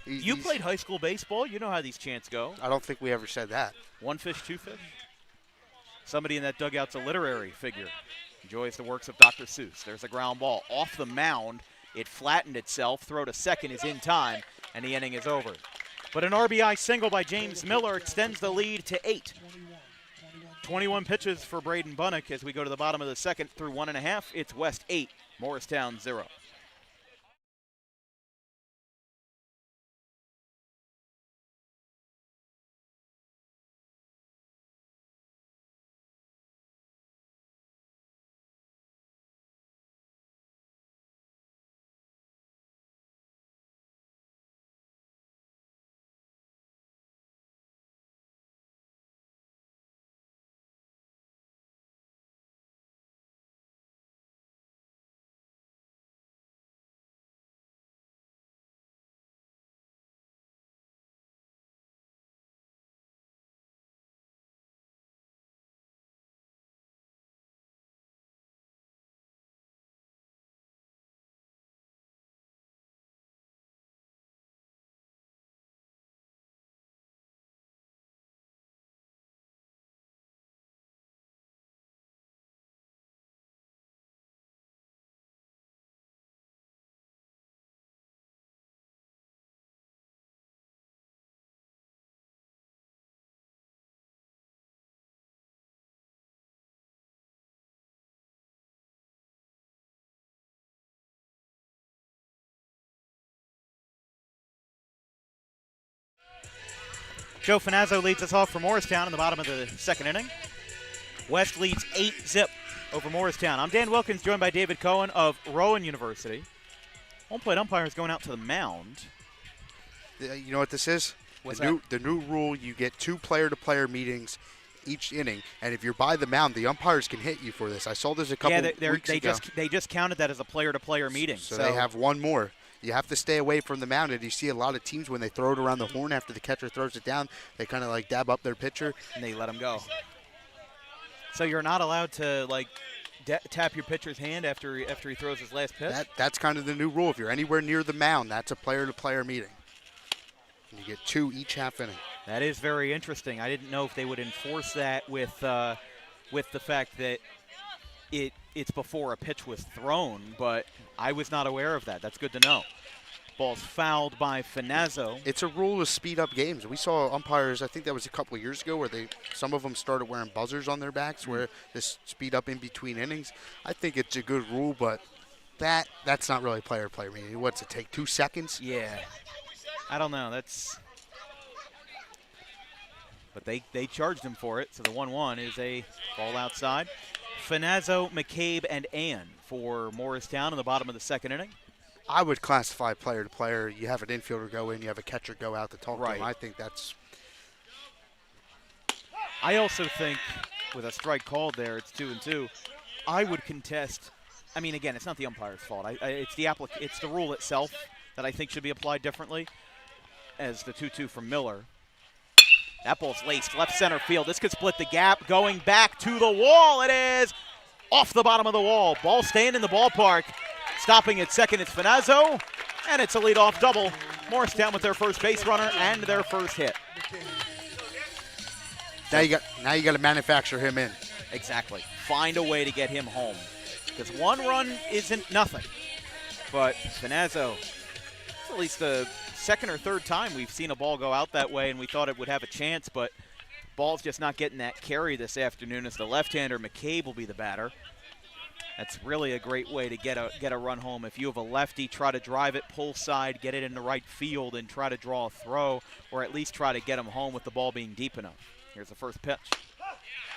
You played high school baseball. You know how these chants go. I don't think we ever said that. One fish, two fish. Somebody in that dugout's a literary figure. Enjoys the works of Dr. Seuss. There's a ground ball off the mound. It flattened itself. Throw to second is in time, and the inning is over. But an RBI single by James Miller extends the lead to 8. 21 pitches for Braden Bunnock as we go to the bottom of the second through 1.5. It's West 8, Morristown 0. Joe Finazzo leads us off for Morristown in the bottom of the second inning. West leads 8-0 over Morristown. I'm Dan Wilkins, joined by David Cohen of Rowan University. Home plate umpire is going out to the mound. You know what this is? What's the new rule, you get 2 player-to-player meetings each inning, and if you're by the mound, the umpires can hit you for this. I saw this a couple weeks ago. They just counted that as a player-to-player meeting. So they have one more. You have to stay away from the mound, and you see a lot of teams when they throw it around the horn after the catcher throws it down, they kind of like dab up their pitcher. And they let him go. So you're not allowed to like tap your pitcher's hand after he throws his last pitch? That's kind of the new rule. If you're anywhere near the mound, that's a player-to-player meeting. And you get 2 each half inning. That is very interesting. I didn't know if they would enforce that with the fact that it's before a pitch was thrown, but I was not aware of that. That's good to know. Ball's fouled by Finazzo. It's a rule to speed up games. We saw umpires, I think that was a couple of years ago, where some of them started wearing buzzers on their backs where this speed up in between innings. I think it's a good rule, but that's not really player-to-player meeting. What's it take, 2 seconds? Yeah. I don't know. But they charged him for it, so the 1-1 is a ball outside. Finazzo, McCabe, and Ann for Morristown in the bottom of the second inning. I would classify player-to-player. You have an infielder go in, you have a catcher go out to talk to Right. him. I think that's... I also think with a strike called there, it's 2-2. I would contest. I mean, again, it's not the umpire's fault. It's the rule itself that I think should be applied differently. as the 2-2 from Miller. That ball's laced left center field. This could split the gap. Going back to the wall. It is off the bottom of the wall. Ball staying in the ballpark. Stopping at second, it's Finazzo, and it's a leadoff double. Morristown with their first base runner and their first hit. Now you got to manufacture him in. Exactly. Find a way to get him home. Because one run isn't nothing. But Finazzo, it's at least the second or third time we've seen a ball go out that way, and we thought it would have a chance, but ball's just not getting that carry this afternoon as the left-hander McCabe will be the batter. That's really a great way to get a run home. If you have a lefty, try to drive it, pull side, get it in the right field, and try to draw a throw, or at least try to get him home with the ball being deep enough. Here's the first pitch.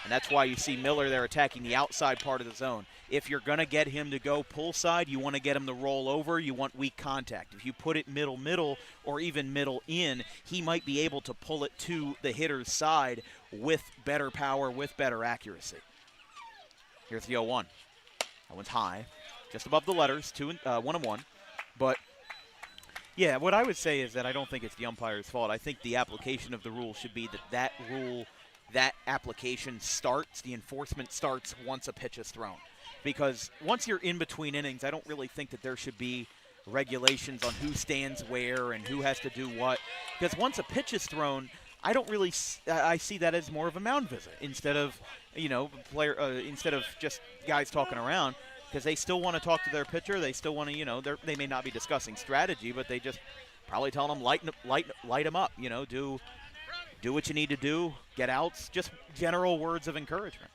And that's why you see Miller there attacking the outside part of the zone. If you're going to get him to go pull side, you want to get him to roll over. You want weak contact. If you put it middle, or even middle in, he might be able to pull it to the hitter's side with better power, with better accuracy. Here's the 0-1. That one's high, just above the letters, 1-1. But, yeah, what I would say is that I don't think it's the umpire's fault. I think the application of the rule should be that rule, that application starts, the enforcement starts once a pitch is thrown. Because once you're in between innings, I don't really think that there should be regulations on who stands where and who has to do what. Because once a pitch is thrown, I don't really I see that as more of a mound visit instead of, instead of just guys talking around, because they still want to talk to their pitcher. They still want to, they may not be discussing strategy, but they just probably tell them light them up, do what you need to do, get outs, just general words of encouragement.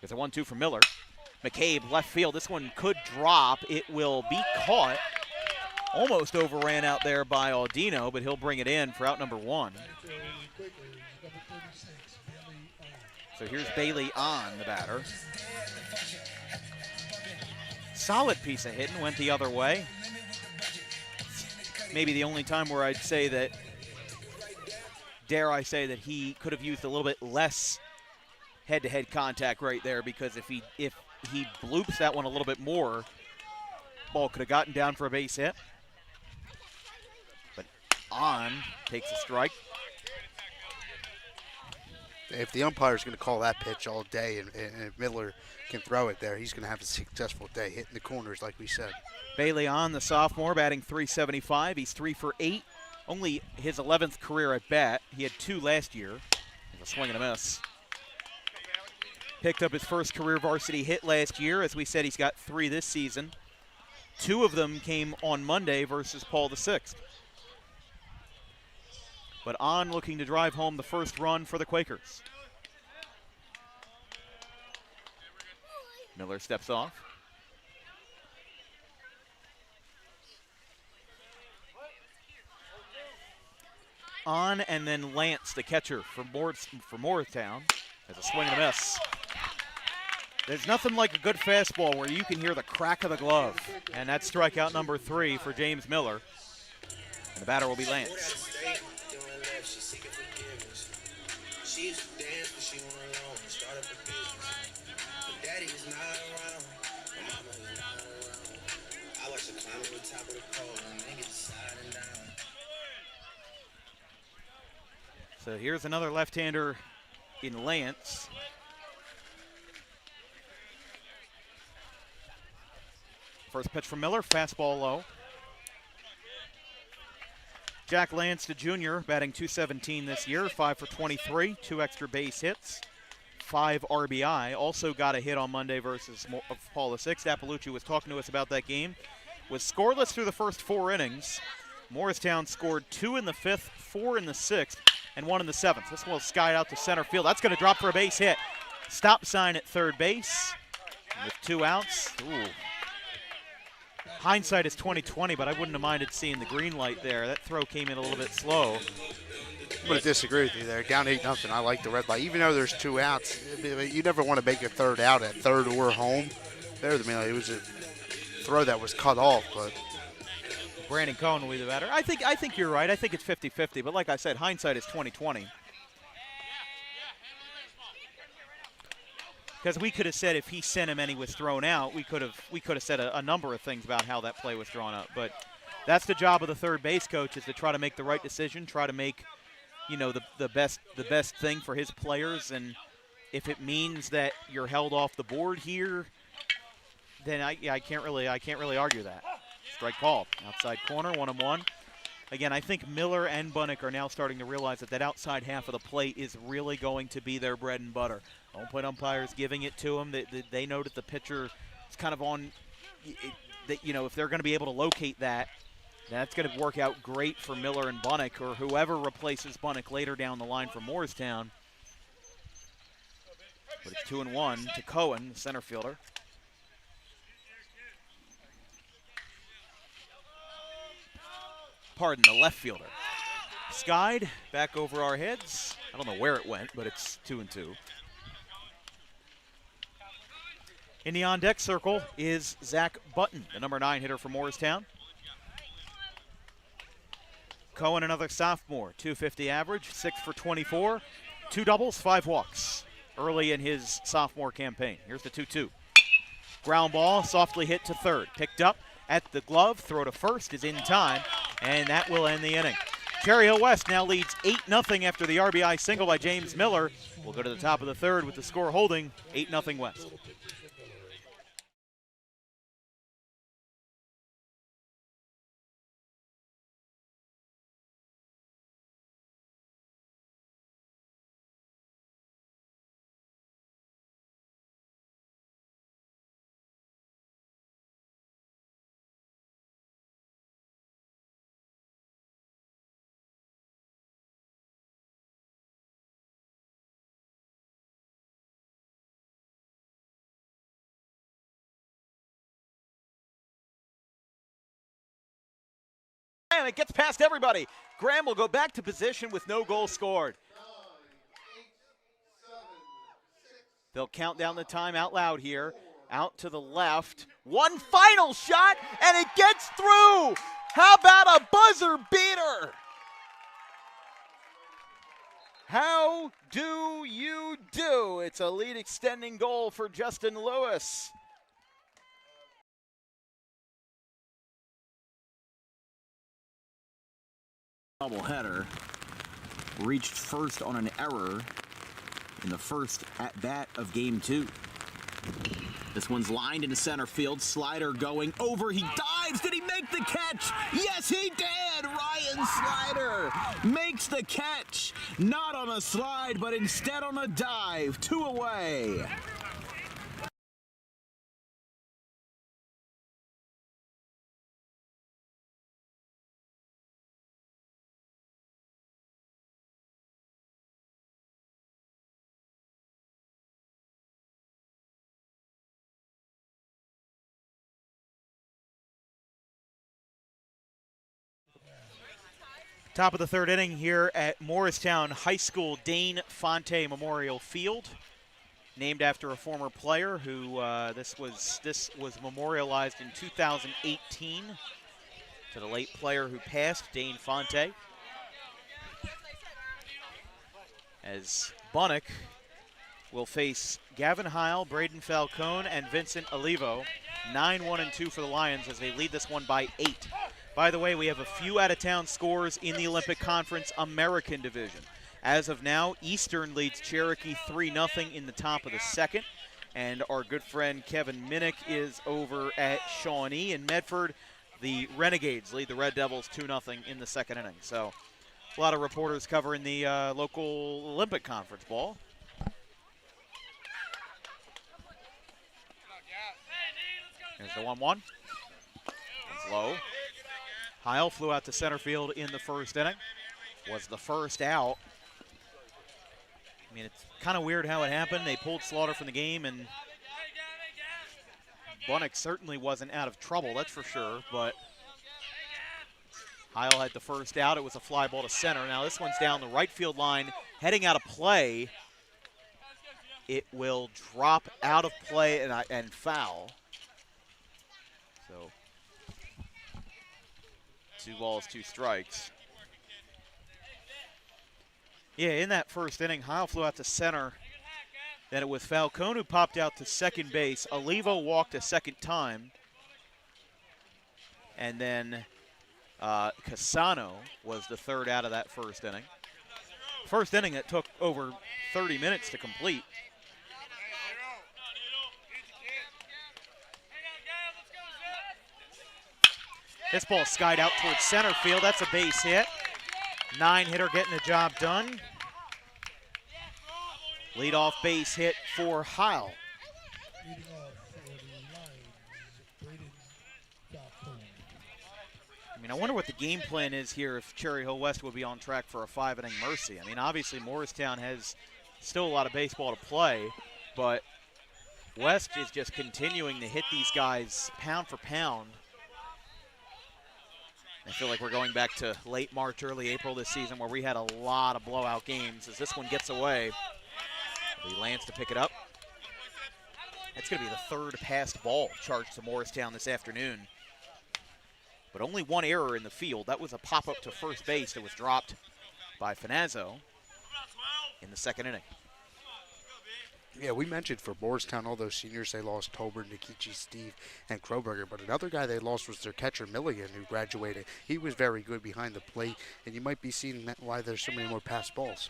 There's a 1-2 from Miller. McCabe, left field. This one could drop. It will be caught. Almost overran out there by Audino, but he'll bring it in for out number 1. So here's Bailey on the batter. Solid piece of hitting, went the other way. Maybe the only time where I'd say that, dare I say that he could have used a little bit less head-to-head contact right there, because if he bloops that one a little bit more, ball could have gotten down for a base hit. But on takes a strike. If the umpire's going to call that pitch all day and if Miller can throw it there, he's going to have a successful day hitting the corners like we said. Bailey on, the sophomore, batting .375. He's 3 for 8. Only his 11th career at bat. He had 2 last year. A swing and a miss. Picked up his first career varsity hit last year. As we said, he's got 3 this season. 2 of them came on Monday versus Paul VI. But on looking to drive home the first run for the Quakers. Miller steps off. On, and then Lance, the catcher for Morristown, has a swing and a miss. There's nothing like a good fastball where you can hear the crack of the glove. And that's strikeout number 3 for James Miller. And the batter will be Lance. So here's another left-hander in Lance. First pitch from Miller, fastball low. Jack Lance, the junior, batting .217 this year, 5 for 23, 2 extra base hits, 5 RBI. Also got a hit on Monday versus Paul VI. Appalucci was talking to us about that game. Was scoreless through the first 4 innings. Morristown scored 2 in the 5th, 4 in the 6th, and 1 in the 7th. This one will sky out to center field. That's going to drop for a base hit. Stop sign at third base with 2 outs. Ooh. Hindsight is 20/20, but I wouldn't have minded seeing the green light there. That throw came in a little bit slow. I'm going to disagree with you there. Down 8-0. I like the red light. Even though there's 2 outs, you never want to make a third out at third or home. There, it was a throw that was cut off, but Brandon Cohen will be the batter. I think you're right. I think it's 50-50, but like I said, hindsight is 20/20. Because we could have said if he sent him and he was thrown out, we could have said a number of things about how that play was drawn up. But that's the job of the third base coach, is to try to make the right decision, try to make, you know, the best thing for his players. And if it means that you're held off the board here, then I can't really argue that. Strike call. Outside corner, 1-1. Again, I think Miller and Bunnick are now starting to realize that that outside half of the plate is really going to be their bread and butter. Don't put umpires giving it to them. They know that the pitcher is kind of on, that, you know, if they're going to be able to locate that, that's going to work out great for Miller and Bunnick, or whoever replaces Bunnick later down the line for Morristown. But it's 2-1 to Cohen, the center fielder. Pardon, the left fielder. Skied back over our heads. I don't know where it went, but it's 2-2. In the on-deck circle is Zach Button, the number 9 hitter for Morristown. Cohen, another sophomore, 250 average, 6 for 24, 2 doubles, 5 walks early in his sophomore campaign. Here's the 2-2. Ground ball, softly hit to third. Picked up at the glove, throw to first is in time, and that will end the inning. Cherry Hill West now leads 8-0 after the RBI single by James Miller. We'll go to the top of the third with the score holding 8-0 West. And it gets past everybody. Graham will go back to position with no goal scored. They'll count down the time out loud here. Out to the left. One final shot, and it gets through. How about a buzzer beater? How do you do? It's a lead extending goal for Justin Lewis. Doubleheader reached first on an error in the first at bat of game 2. This one's lined into center field. Slider going over. He dives. Did he make the catch? Yes, he did. Ryan Slider makes the catch. Not on a slide, but instead on a dive. 2 away. Top of the third inning here at Morristown High School Dane Fonte Memorial Field, named after a former player who this was memorialized in 2018 to the late player who passed, Dane Fonte. As Bunnick will face Gavin Heil, Braden Falcone, and Vincent Olivo. 9-1-2 for the Lions as they lead this one by 8. By the way, we have a few out-of-town scores in the Olympic Conference American Division. As of now, Eastern leads Cherokee 3-0 in the top of the second. And our good friend Kevin Minnick is over at Shawnee. In Medford, the Renegades lead the Red Devils 2-0 in the second inning. So a lot of reporters covering the local Olympic Conference ball. Here's the 1-1. It's low. Heil flew out to center field in the first inning. Was the first out. I mean, it's kind of weird how it happened. They pulled Slaughter from the game, and Bunnick certainly wasn't out of trouble, that's for sure, but Heil had the first out. It was a fly ball to center. Now this one's down the right field line, heading out of play. It will drop out of play and foul. So 2 balls, 2 strikes. Yeah, in that first inning, Heil flew out to center. Then it was Falcone who popped out to second base. Olivo walked a second time. And then Casano was the third out of that first inning. First inning that took over 30 minutes to complete. This ball skied out towards center field. That's a base hit. 9-hitter getting the job done. Leadoff base hit for Heil. I mean, I wonder what the game plan is here if Cherry Hill West would be on track for a 5-inning mercy. I mean, obviously Morristown has still a lot of baseball to play, but West is just continuing to hit these guys pound for pound. I feel like we're going back to late March, early April this season where we had a lot of blowout games. As this one gets away, the Lance to pick it up. That's going to be the third passed ball charged to Morristown this afternoon. But only one error in the field. That was a pop-up to first base that was dropped by Finazzo in the second inning. Yeah, we mentioned for Morristown, all those seniors, they lost Tolbert, Nikichi, Steve, and Kroberger. But another guy they lost was their catcher, Milligan, who graduated. He was very good behind the plate, and you might be seeing that why there's so many more passed balls.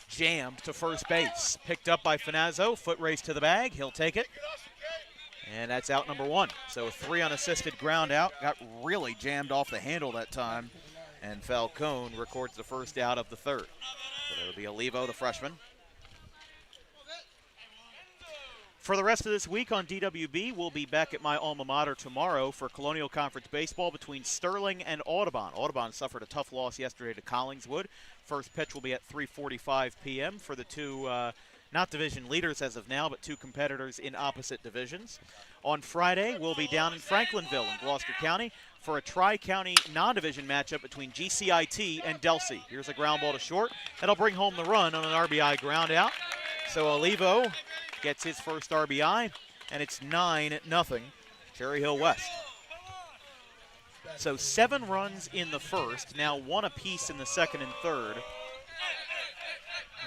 Jammed to first base. Picked up by Finazzo. Foot race to the bag. He'll take it. And that's out number one. So a 3 unassisted ground out. Got really jammed off the handle that time. And Falcone records the first out of the third. So it'll be Olivo, the freshman. For the rest of this week on DWB, we'll be back at my alma mater tomorrow for Colonial Conference Baseball between Sterling and Audubon. Audubon suffered a tough loss yesterday to Collingswood. First pitch will be at 3:45 p.m. for the two, not division leaders as of now, but two competitors in opposite divisions. On Friday, we'll be down in Franklinville in Gloucester County for a tri-county non-division matchup between GCIT and Delsey. Here's a ground ball to short. That'll bring home the run on an RBI ground out. So Olivo gets his first RBI, and it's 9-0, Cherry Hill West. So 7 runs in the first, now 1 apiece in the second and third,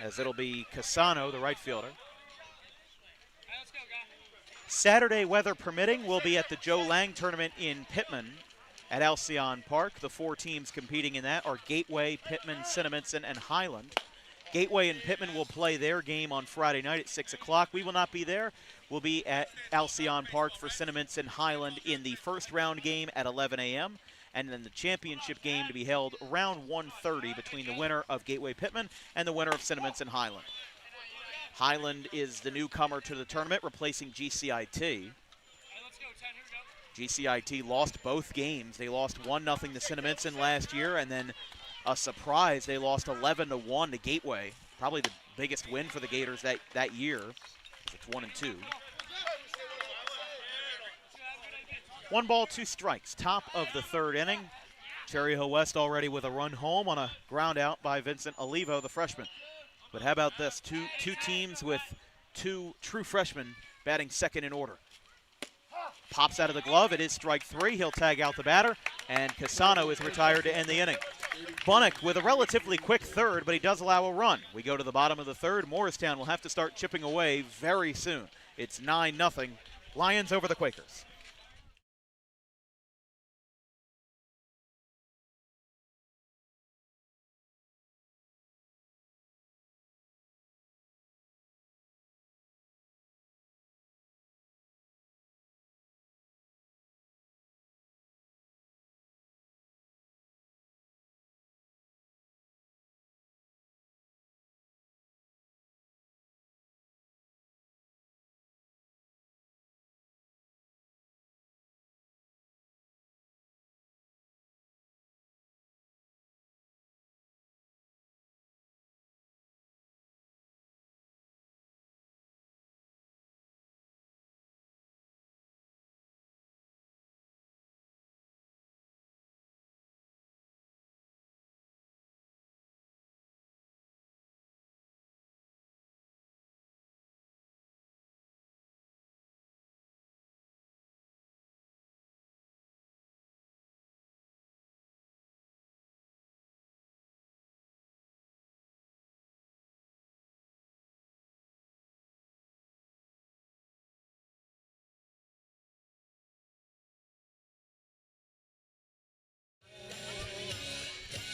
as it'll be Casano, the right fielder. Saturday, weather permitting, we'll be at the Joe Lang tournament in Pittman at Alcyon Park. The 4 teams competing in that are Gateway, Pittman, Cinnaminson, and Highland. Gateway and Pittman will play their game on Friday night at 6 o'clock. We will not be there. We'll be at Alcyon Park for Cinnaminson Highland in the first round game at 11 a.m. and then the championship game to be held around 1:30 between the winner of Gateway Pittman and the winner of Cinnaminson Highland. Highland is the newcomer to the tournament, replacing GCIT. GCIT lost both games. They lost 1-0 to Cinnaminson last year, and then a surprise, they lost 11-1 to Gateway. Probably the biggest win for the Gators that year. It's 1-2. 1 ball, 2 strikes. Top of the third inning. Cherry Hill West already with a run home on a ground out by Vincent Olivo, the freshman. But how about this? Two teams with 2 true freshmen batting second in order. Pops out of the glove. It is strike 3. He'll tag out the batter, and Casano is retired to end the inning. Bunnock with a relatively quick third, but he does allow a run. We go to the bottom of the third. Morristown will have to start chipping away very soon. It's 9-0. Lions over the Quakers.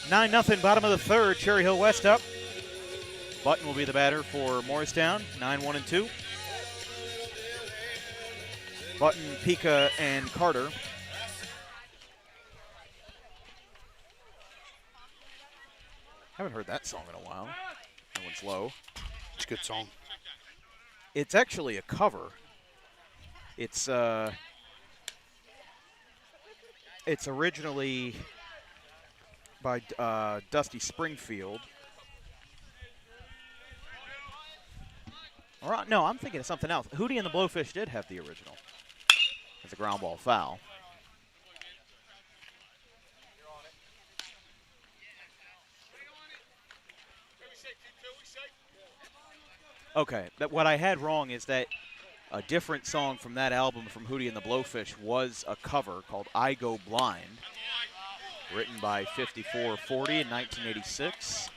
9-0, bottom of the third. Cherry Hill West up. Button will be the batter for Morristown. 9-1-2. Button, Pika, and Carter. Haven't heard that song in a while. That one's low. It's a good song. It's actually a cover. It's originally by Dusty Springfield. Or, no, I'm thinking of something else. Hootie and the Blowfish did have the original. It's a ground ball foul. Okay, what I had wrong is that a different song from that album from Hootie and the Blowfish was a cover called I Go Blind, written by 5440 in 1986.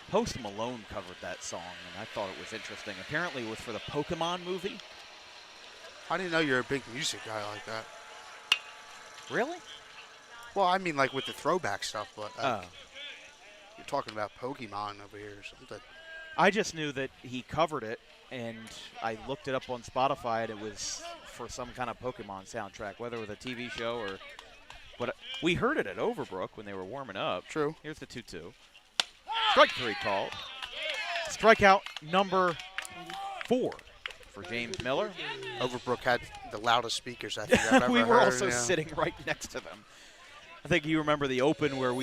Post Malone covered that song, and I thought it was interesting. Apparently it was for the Pokemon movie. I didn't know you're a big music guy like that. Really? Well, I mean, like with the throwback stuff, but Oh. you're talking about Pokemon over here or something. I just knew that he covered it, and I looked it up on Spotify, and it was for some kind of Pokemon soundtrack, whether it was a TV show or. But we heard it at Overbrook when they were warming up. True. Here's the 2-2. Strike three called. Strikeout number 4 for James Miller. Overbrook had the loudest speakers I think I've ever We were heard, also yeah. sitting right next to them. I think you remember the Open where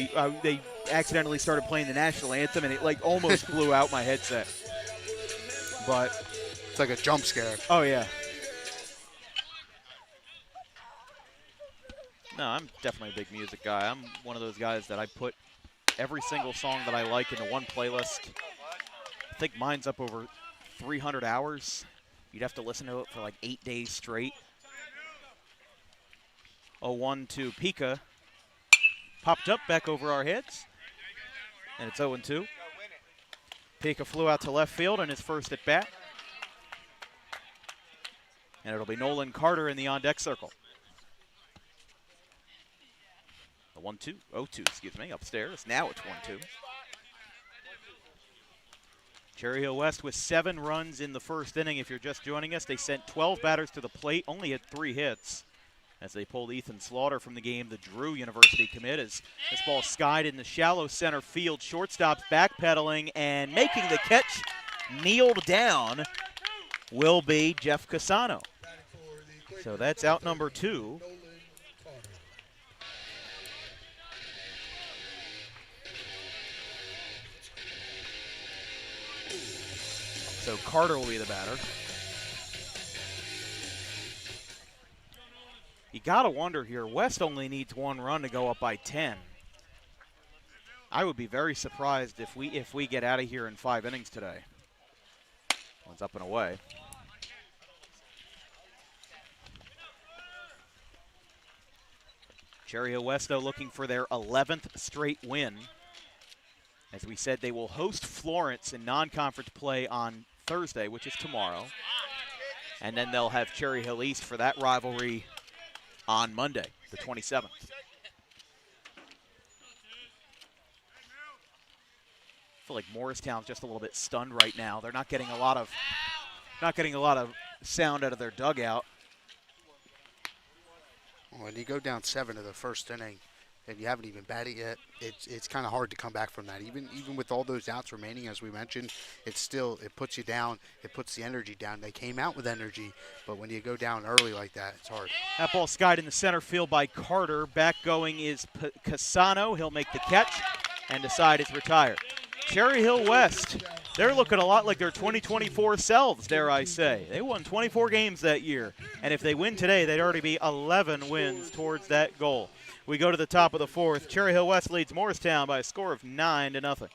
they accidentally started playing the national anthem, and it like almost blew out my headset. But It's like a jump scare. oh yeah. No, I'm definitely a big music guy. I'm one of those guys that I put every single song that I like into one playlist. I think mine's up over 300 hours. You'd have to listen to it for like 8 days straight. 0-1 Pika. Popped up back over our heads. And it's 0-2. Pika flew out to left field on his first at bat. And it'll be Nolan Carter in the on-deck circle. The 1-2, 0-2, excuse me, upstairs. Now it's 1-2. Cherry Hill West with 7 runs in the first inning. If you're just joining us, they sent 12 batters to the plate, only had 3 hits. As they pulled Ethan Slaughter from the game, the Drew University commit, as this ball skied in the shallow center field. Shortstop's backpedaling and making the catch, kneeled down, will be Jeff Casano. So that's out number 2. So Carter will be the batter. You got to wonder here, West only needs 1 run to go up by 10. I would be very surprised if we get out of here in 5 innings today. One's up and away. Cherry Hill West, though, looking for their 11th straight win. As we said, they will host Florence in non-conference play on Thursday, which is tomorrow. And then they'll have Cherry Hill East for that rivalry on Monday, the 27th. I feel like Morristown's just a little bit stunned right now. They're not getting a lot of sound out of their dugout. When you go down 7 to the first inning and you haven't even batted yet, it's kind of hard to come back from that. Even with all those outs remaining, as we mentioned, it puts you down. It puts the energy down. They came out with energy, but when you go down early like that, it's hard. That ball skied in the center field by Carter. Back going is Casano. He'll make the catch and decide it's retired. Cherry Hill West, they're looking a lot like their 2024 selves, dare I say. They won 24 games that year, and if they win today, they'd already be 11 wins towards that goal. We go to the top of the 4th. Cherry Hill West leads Morristown by a score of 9-0.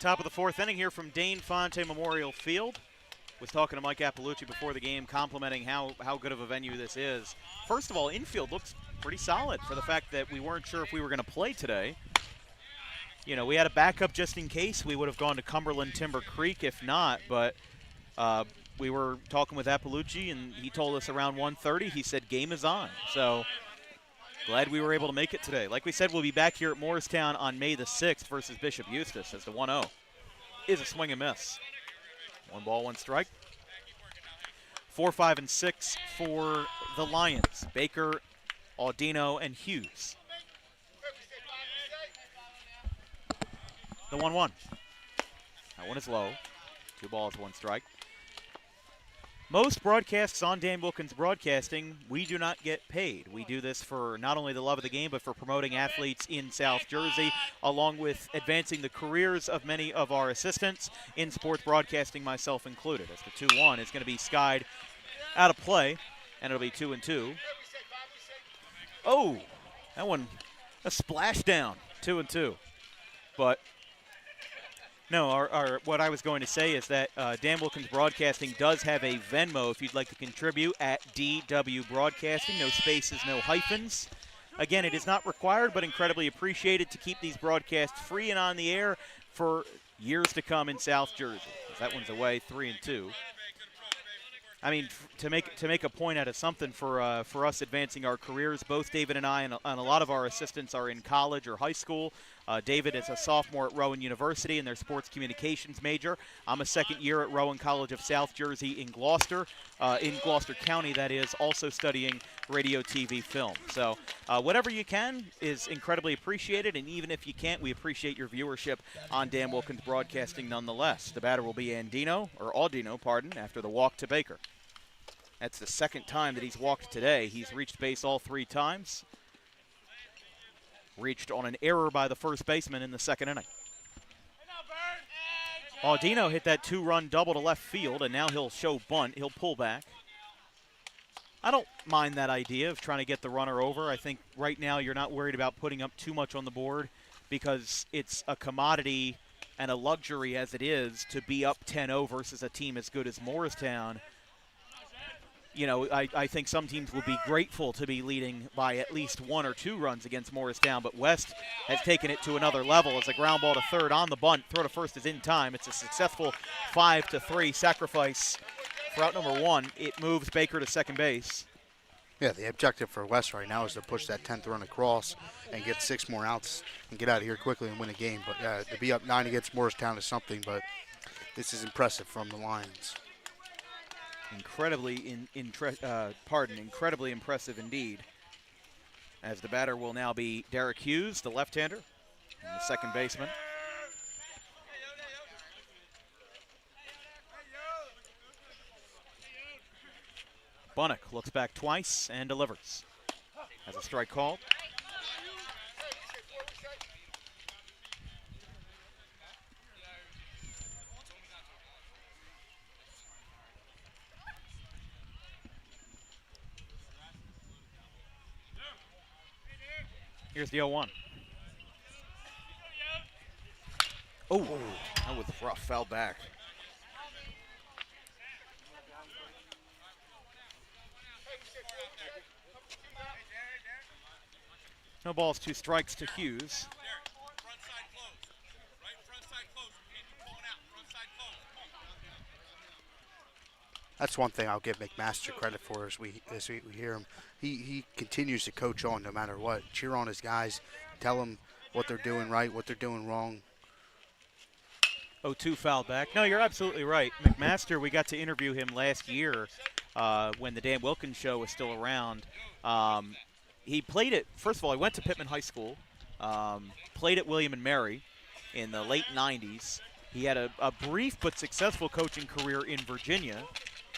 Top of the fourth inning here from Dane Fonte Memorial Field. Was talking to Mike Appalucci before the game, complimenting how good of a venue this is. First of all, infield looks pretty solid for the fact that we weren't sure if we were going to play today. You know, we had a backup just in case. We would have gone to Cumberland Timber Creek if not, but we were talking with Appalucci, and he told us around 1:30, he said game is on. So glad we were able to make it today. Like we said, we'll be back here at Morristown on May the 6th versus Bishop Eustis, as the 1-0 is a swing and miss. 1 ball, 1 strike. 4, 5, and 6 for the Lions. Baker, Audino, and Hughes. The 1-1. That one is low. 2 balls, 1 strike. Most broadcasts on Dan Wilkins Broadcasting, we do not get paid. We do this for not only the love of the game, but for promoting athletes in South Jersey, along with advancing the careers of many of our assistants in sports broadcasting, myself included. As the 2-1 is going to be skied out of play, and it'll be 2-2. Oh, that one, a splashdown, 2-2. But no, what I was going to say is that Dan Wilkins Broadcasting does have a Venmo if you'd like to contribute at DW Broadcasting. No spaces, no hyphens. Again, it is not required, but incredibly appreciated to keep these broadcasts free and on the air for years to come in South Jersey. That one's away, 3-2. I mean, to make a point out of something for us advancing our careers, both David and I and a lot of our assistants are in college or high school. David is a sophomore at Rowan University in their sports communications major. I'm a second year at Rowan College of South Jersey in Gloucester County, that is, also studying radio, TV, film. So whatever you can is incredibly appreciated, and even if you can't, we appreciate your viewership on Dan Wilkins Broadcasting nonetheless. The batter will be Audino, after the walk to Baker. That's the second time that he's walked today. He's reached base all 3 times. Reached on an error by the first baseman in the second inning. Audino hit that 2-run double to left field, and now he'll show bunt. He'll pull back. I don't mind that idea of trying to get the runner over. I think right now you're not worried about putting up too much on the board because it's a commodity and a luxury as it is to be up 10-0 versus a team as good as Morristown. You know, I think some teams would be grateful to be leading by at least 1 or 2 runs against Morristown, but West has taken it to another level as a ground ball to third on the bunt. Throw to first is in time. It's a successful 5-3 sacrifice for out number 1. It moves Baker to second base. Yeah, the objective for West right now is to push that 10th run across and get 6 more outs and get out of here quickly and win a game. But yeah, to be up 9 against Morristown is something, but this is impressive from the Lions. Incredibly impressive indeed. As the batter will now be Derek Hughes, the left-hander, and the second baseman. Bunnock looks back twice and delivers. Has a strike called. Here's the 0-1. Oh, that was rough, foul back. No balls, 2 strikes to Hughes. That's one thing I'll give McMaster credit for as we hear him. He continues to coach on no matter what. Cheer on his guys. Tell them what they're doing right, what they're doing wrong. 0-2 foul back. No, you're absolutely right. McMaster, we got to interview him last year when the Dan Wilkins show was still around. He played at, first of all, he went to Pittman High School, played at William and Mary in the late 90s. He had a brief but successful coaching career in Virginia,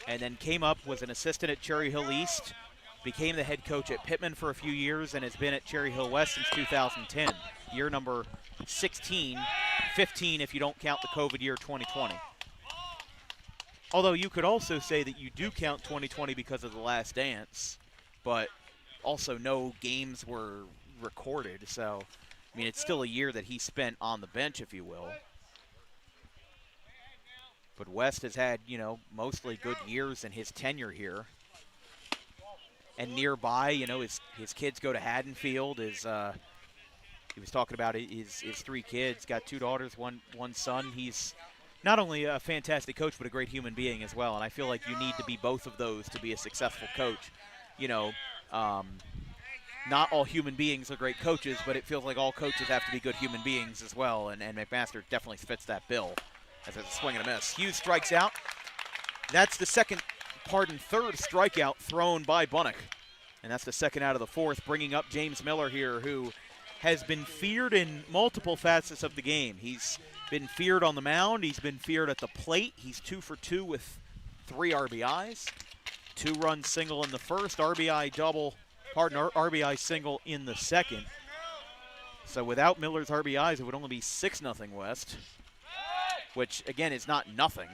and then came up, was an assistant at Cherry Hill East, became the head coach at Pittman for a few years, and has been at Cherry Hill West since 2010, year number 16, 15 if you don't count the COVID year 2020. Although you could also say that you do count 2020 because of the Last Dance, but also no games were recorded, so, I mean, it's still a year that he spent on the bench, if you will. But West has had, mostly good years in his tenure here. And nearby, his kids go to Haddonfield. He was talking about his 3 kids, got 2 daughters, one son. He's not only a fantastic coach, but a great human being as well. And I feel like you need to be both of those to be a successful coach. Not all human beings are great coaches, but it feels like all coaches have to be good human beings as well. And McMaster definitely fits that bill as it's a swing and a miss. Hughes strikes out. That's the third strikeout thrown by Bunnock. And that's the second out of the 4th, bringing up James Miller here, who has been feared in multiple facets of the game. He's been feared on the mound. He's been feared at the plate. He's 2 for 2 with 3 RBIs. 2-run single in the first, RBI single in the second. So without Miller's RBIs, it would only be 6-0 West, which, again, is not nothing.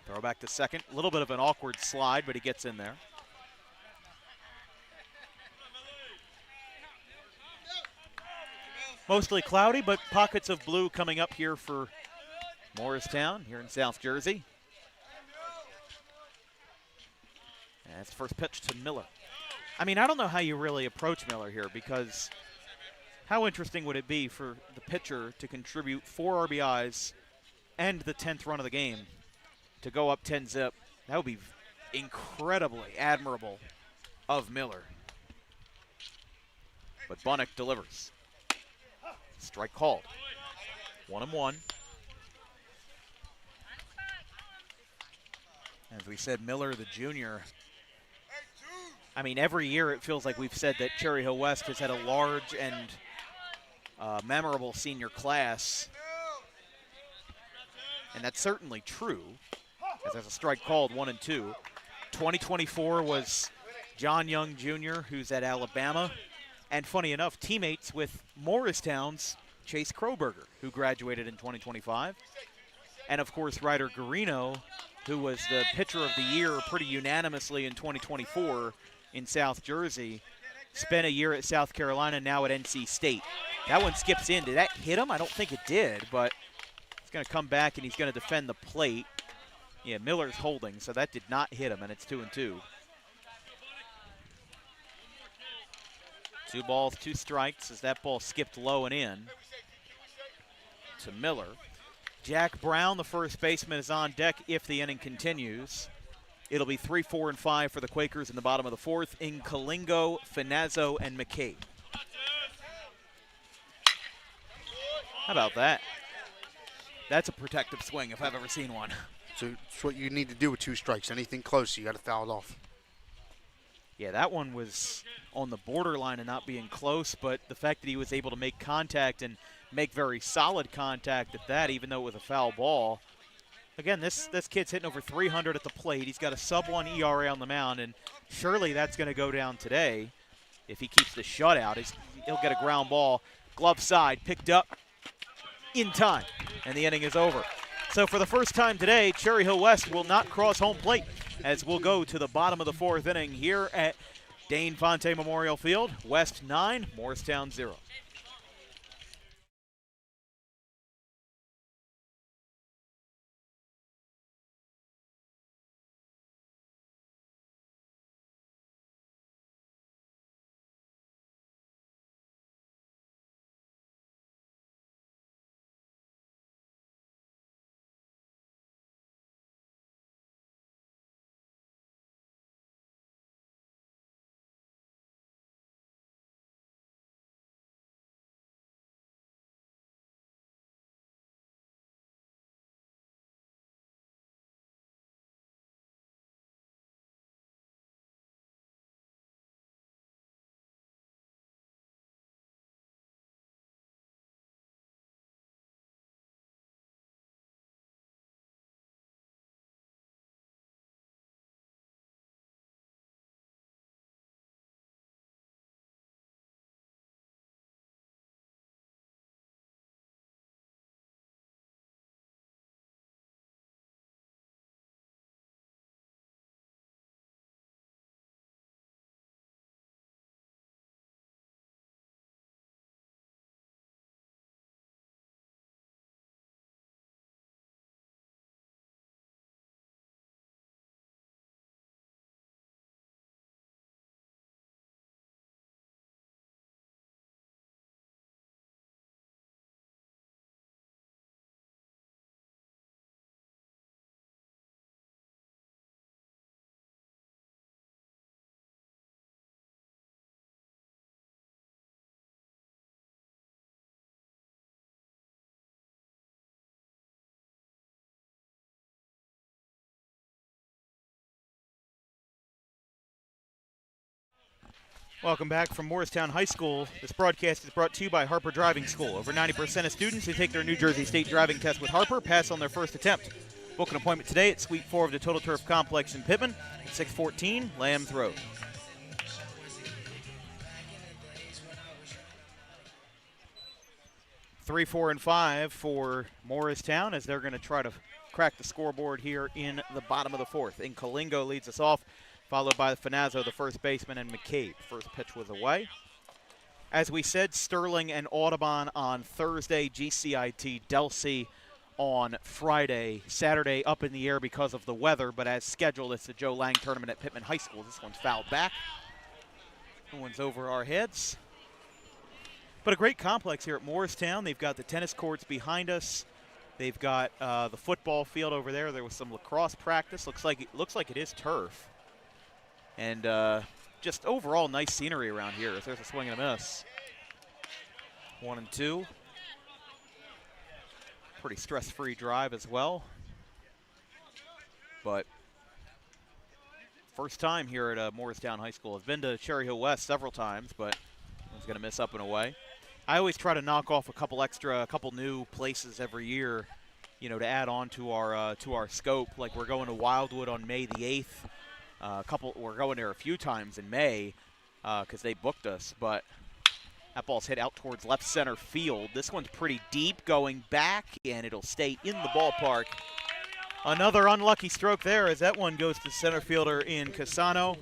Throw back to second. A little bit of an awkward slide, but he gets in there. Mostly cloudy, but pockets of blue coming up here for Morristown here in South Jersey. And that's the first pitch to Miller. I mean, I don't know how you really approach Miller here, because how interesting would it be for the pitcher to contribute 4 RBIs and the 10th run of the game to go up 10-zip? That would be incredibly admirable of Miller. But Bunnock delivers. Strike called. 1-1. As we said, Miller, the junior. I mean, every year it feels like we've said that Cherry Hill West has had a large and memorable senior class. And that's certainly true, as there's a strike called, 1-2. 2024 was John Young Jr., who's at Alabama. And funny enough, teammates with Morristown's Chase Kroberger, who graduated in 2025. And of course, Ryder Garino, who was the pitcher of the year pretty unanimously in 2024 in South Jersey, spent a year at South Carolina, now at NC State. That one skips in. Did that hit him? I don't think it did, but he's going to come back and he's going to defend the plate. Yeah, Miller's holding, so that did not hit him, and it's 2-2. 2 balls, 2 strikes as that ball skipped low and in to Miller. Jack Brown, the first baseman, is on deck if the inning continues. It'll be 3, 4, and 5 for the Quakers in the bottom of the 4th in Kalingo, Finazzo, and McCabe. How about that? That's a protective swing if I've ever seen one. So it's what you need to do with 2 strikes. Anything close, you got to foul it off. Yeah, that one was on the borderline of not being close, but the fact that he was able to make contact and make very solid contact at that, even though it was a foul ball. Again, this kid's hitting over 300 at the plate. He's got a sub-1 ERA on the mound, and surely that's going to go down today if he keeps the shutout. He'll get a ground ball, glove side, picked up in time, and the inning is over. So for the first time today, Cherry Hill West will not cross home plate, as we'll go to the bottom of the 4th inning here at Dane Fonte Memorial Field. West 9, Morristown 0. Welcome back from Morristown High School. This broadcast is brought to you by Harper Driving School. Over 90% of students who take their New Jersey State driving test with Harper pass on their first attempt. Book an appointment today at Suite 4 of the Total Turf Complex in Pittman at 614 Lambs Road. Three, 4, and 5 for Morristown as they're going to try to crack the scoreboard here in the bottom of the fourth. Incolingo leads us off, followed by Finazzo, the first baseman, and McCabe. First pitch was away. As we said, Sterling and Audubon on Thursday, GCIT Delsey on Friday. Saturday up in the air because of the weather, but as scheduled, it's the Joe Lang tournament at Pittman High School. This one's fouled back. That one's over our heads. But a great complex here at Morristown. They've got the tennis courts behind us. They've got the football field over there. There was some lacrosse practice. Looks like it is turf. And just overall nice scenery around here. There's a swing and a miss. 1 and 2. Pretty stress-free drive as well. But first time here at Morristown High School. I've been to Cherry Hill West several times, but one's going to miss up and away. I always try to knock off a couple new places every year, you know, to add on to our scope. Like we're going to Wildwood on May the 8th. We're going there a few times in May because they booked us, but that ball's hit out towards left center field. This one's pretty deep going back, and it'll stay in the ballpark. Another unlucky stroke there as that one goes to center fielder in Casano.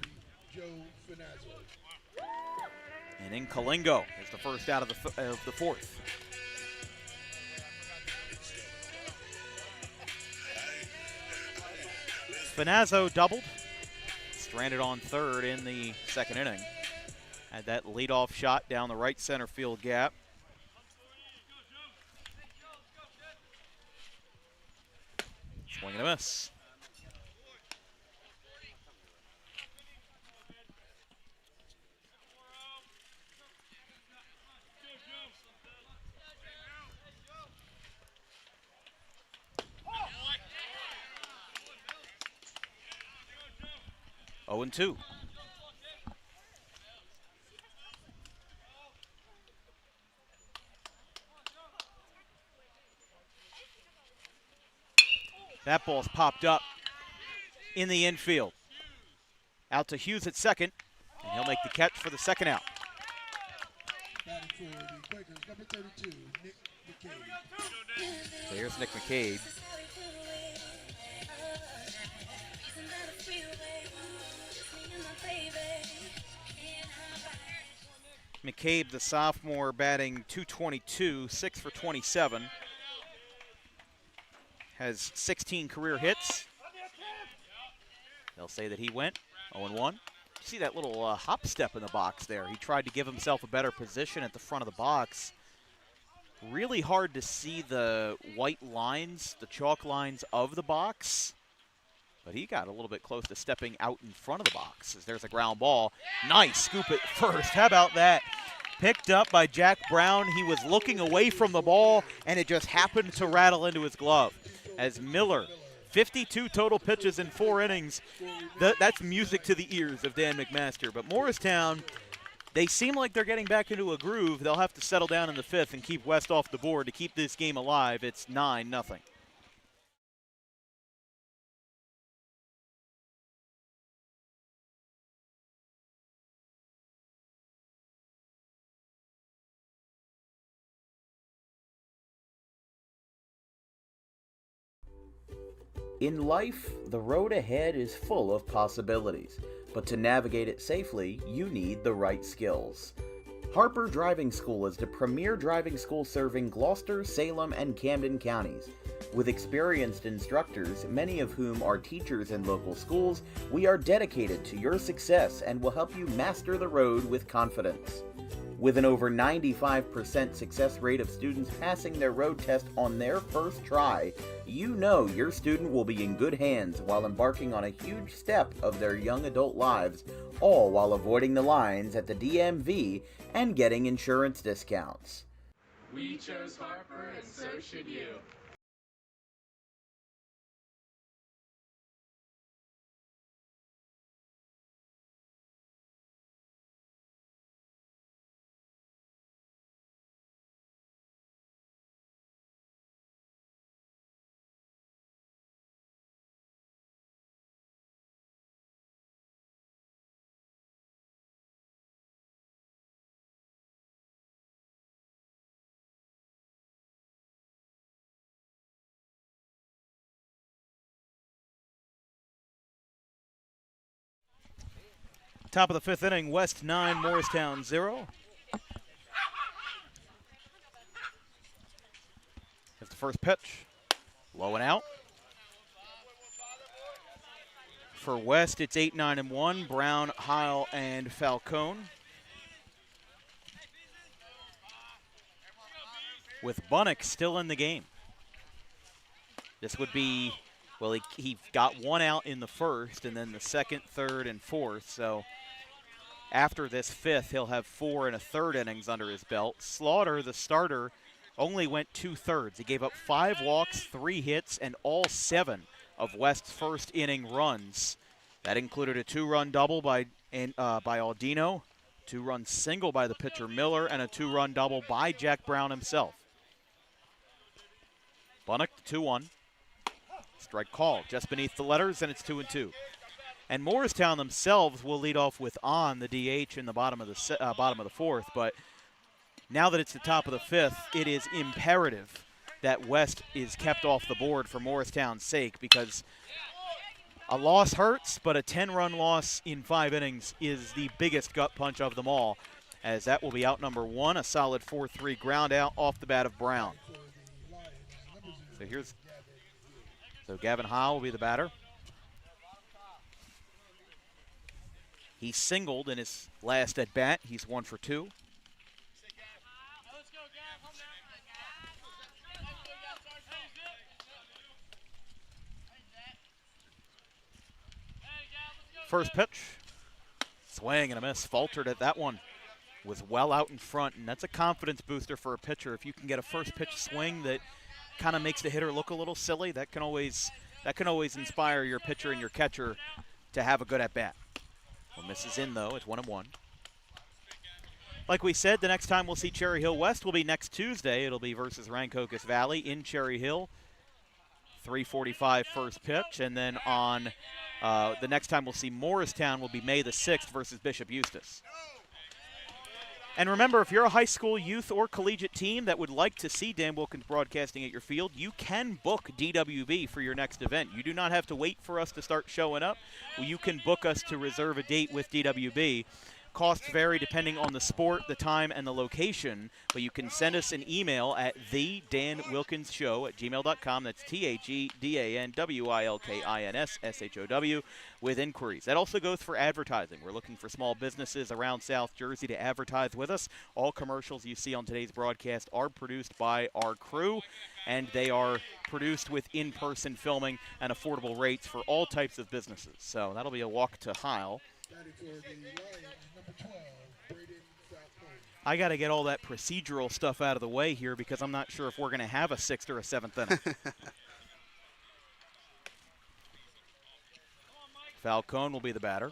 And in Kalingo is the first out of the fourth. Finazzo doubled, stranded on third in the second inning. Had that leadoff shot down the right center field gap. Swing and a miss. Oh and 2. That ball's popped up in the infield. Out to Hughes at second, and he'll make the catch for the second out. Batting for the Quakers, number 32, Nick McCabe. So here's Nick McCabe. McCabe, the sophomore, batting .222, 6 for 27. Has 16 career hits. They'll say that he went 0-1. See that little hop step in the box there. He tried to give himself a better position at the front of the box. Really hard to see the white lines, the chalk lines of the box. But he got a little bit close to stepping out in front of the box as there's a ground ball. Nice scoop at first. How about that? Picked up by Jack Brown. He was looking away from the ball, and it just happened to rattle into his glove. As Miller, 52 total pitches in 4 innings. That's music to the ears of Dan McMaster. But Morristown, they seem like they're getting back into a groove. They'll have to settle down in the 5th and keep West off the board to keep this game alive. It's 9-0. In life, the road ahead is full of possibilities, but to navigate it safely, you need the right skills. Harper Driving School is the premier driving school serving Gloucester, Salem, and Camden counties. With experienced instructors, many of whom are teachers in local schools, we are dedicated to your success and will help you master the road with confidence. With an over 95% success rate of students passing their road test on their first try, you know your student will be in good hands while embarking on a huge step of their young adult lives, all while avoiding the lines at the DMV and getting insurance discounts. We chose Harper, and so should you. Top of the fifth inning, West 9, Morristown 0. Here's the first pitch. Low and out. For West, it's 8, 9, and 1. Brown, Heil, and Falcone. With Bunnock still in the game. This would be, well, he got one out in the first, and then the second, third, and fourth. So after this fifth, he'll have 4 1/3 innings under his belt. Slaughter, the starter, only went 2/3. He gave up 5 walks, 3 hits, and all 7 of West's first inning runs. That included a 2-run double by Aldino, 2-run single by the pitcher Miller, and a 2-run double by Jack Brown himself. Bunnock, 2-1. Strike call just beneath the letters, and it's 2-2. And Morristown themselves will lead off with the DH in the bottom of the fourth. But now that it's the top of the fifth, it is imperative that West is kept off the board for Morristown's sake, because a loss hurts, but a 10-run loss in 5 innings is the biggest gut punch of them all, as that will be out number 1, a solid 4-3 ground out off the bat of Brown. So Gavin Heil will be the batter. He singled in his last at bat. He's 1 for 2. First pitch, swing and a miss, faltered at that one. Was well out in front, and that's a confidence booster for a pitcher. If you can get a first pitch swing that kind of makes the hitter look a little silly, that can always inspire your pitcher and your catcher to have a good at bat. Well, misses in though. It's 1-1. Like we said, the next time we'll see Cherry Hill West will be next Tuesday. It'll be versus Rancocas Valley in Cherry Hill. 3:45 first pitch, and then on the next time we'll see Morristown will be May the 6th versus Bishop Eustis. And remember, if you're a high school, youth, or collegiate team that would like to see Dan Wilkins Broadcasting at your field, you can book DWB for your next event. You do not have to wait for us to start showing up. You can book us to reserve a date with DWB. Costs vary depending on the sport, the time, and the location, but you can send us an email at thedanwilkinsshow@gmail.com. That's TheDanWilkinsshow with inquiries. That also goes for advertising. We're looking for small businesses around South Jersey to advertise with us. All commercials you see on today's broadcast are produced by our crew, and they are produced with in-person filming and affordable rates for all types of businesses. So that'll be a walk to Heil. I got to get all that procedural stuff out of the way here, because I'm not sure if we're going to have a 6th or a 7th inning. Falcone will be the batter.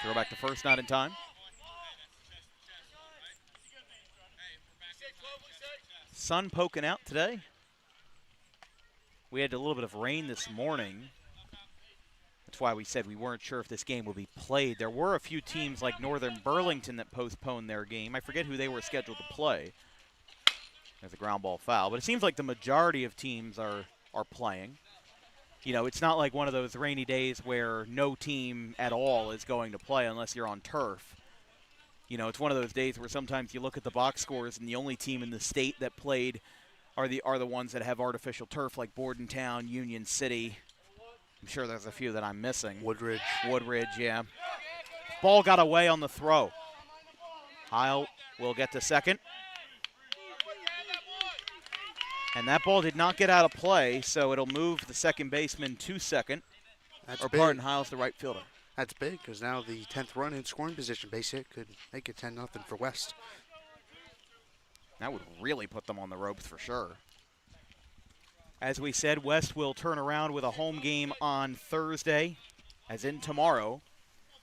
Throw back to first, not in time. Sun poking out today. We had a little bit of rain this morning. That's why we said we weren't sure if this game would be played. There were a few teams like Northern Burlington that postponed their game. I forget who they were scheduled to play. There's a ground ball foul. But it seems like the majority of teams are playing. You know, it's not like one of those rainy days where no team at all is going to play unless you're on turf. You know, it's one of those days where sometimes you look at the box scores and the only team in the state that played are the ones that have artificial turf, like Bordentown, Union City. I'm sure there's a few that I'm missing. Woodridge, yeah. Ball got away on the throw. Heil will get to second. And that ball did not get out of play, so it'll move the second baseman to second. Heil's the right fielder. That's big, because now the 10th run in scoring position base hit could make it 10-0 for West. That would really put them on the ropes for sure. As we said, West will turn around with a home game on Thursday, as in tomorrow,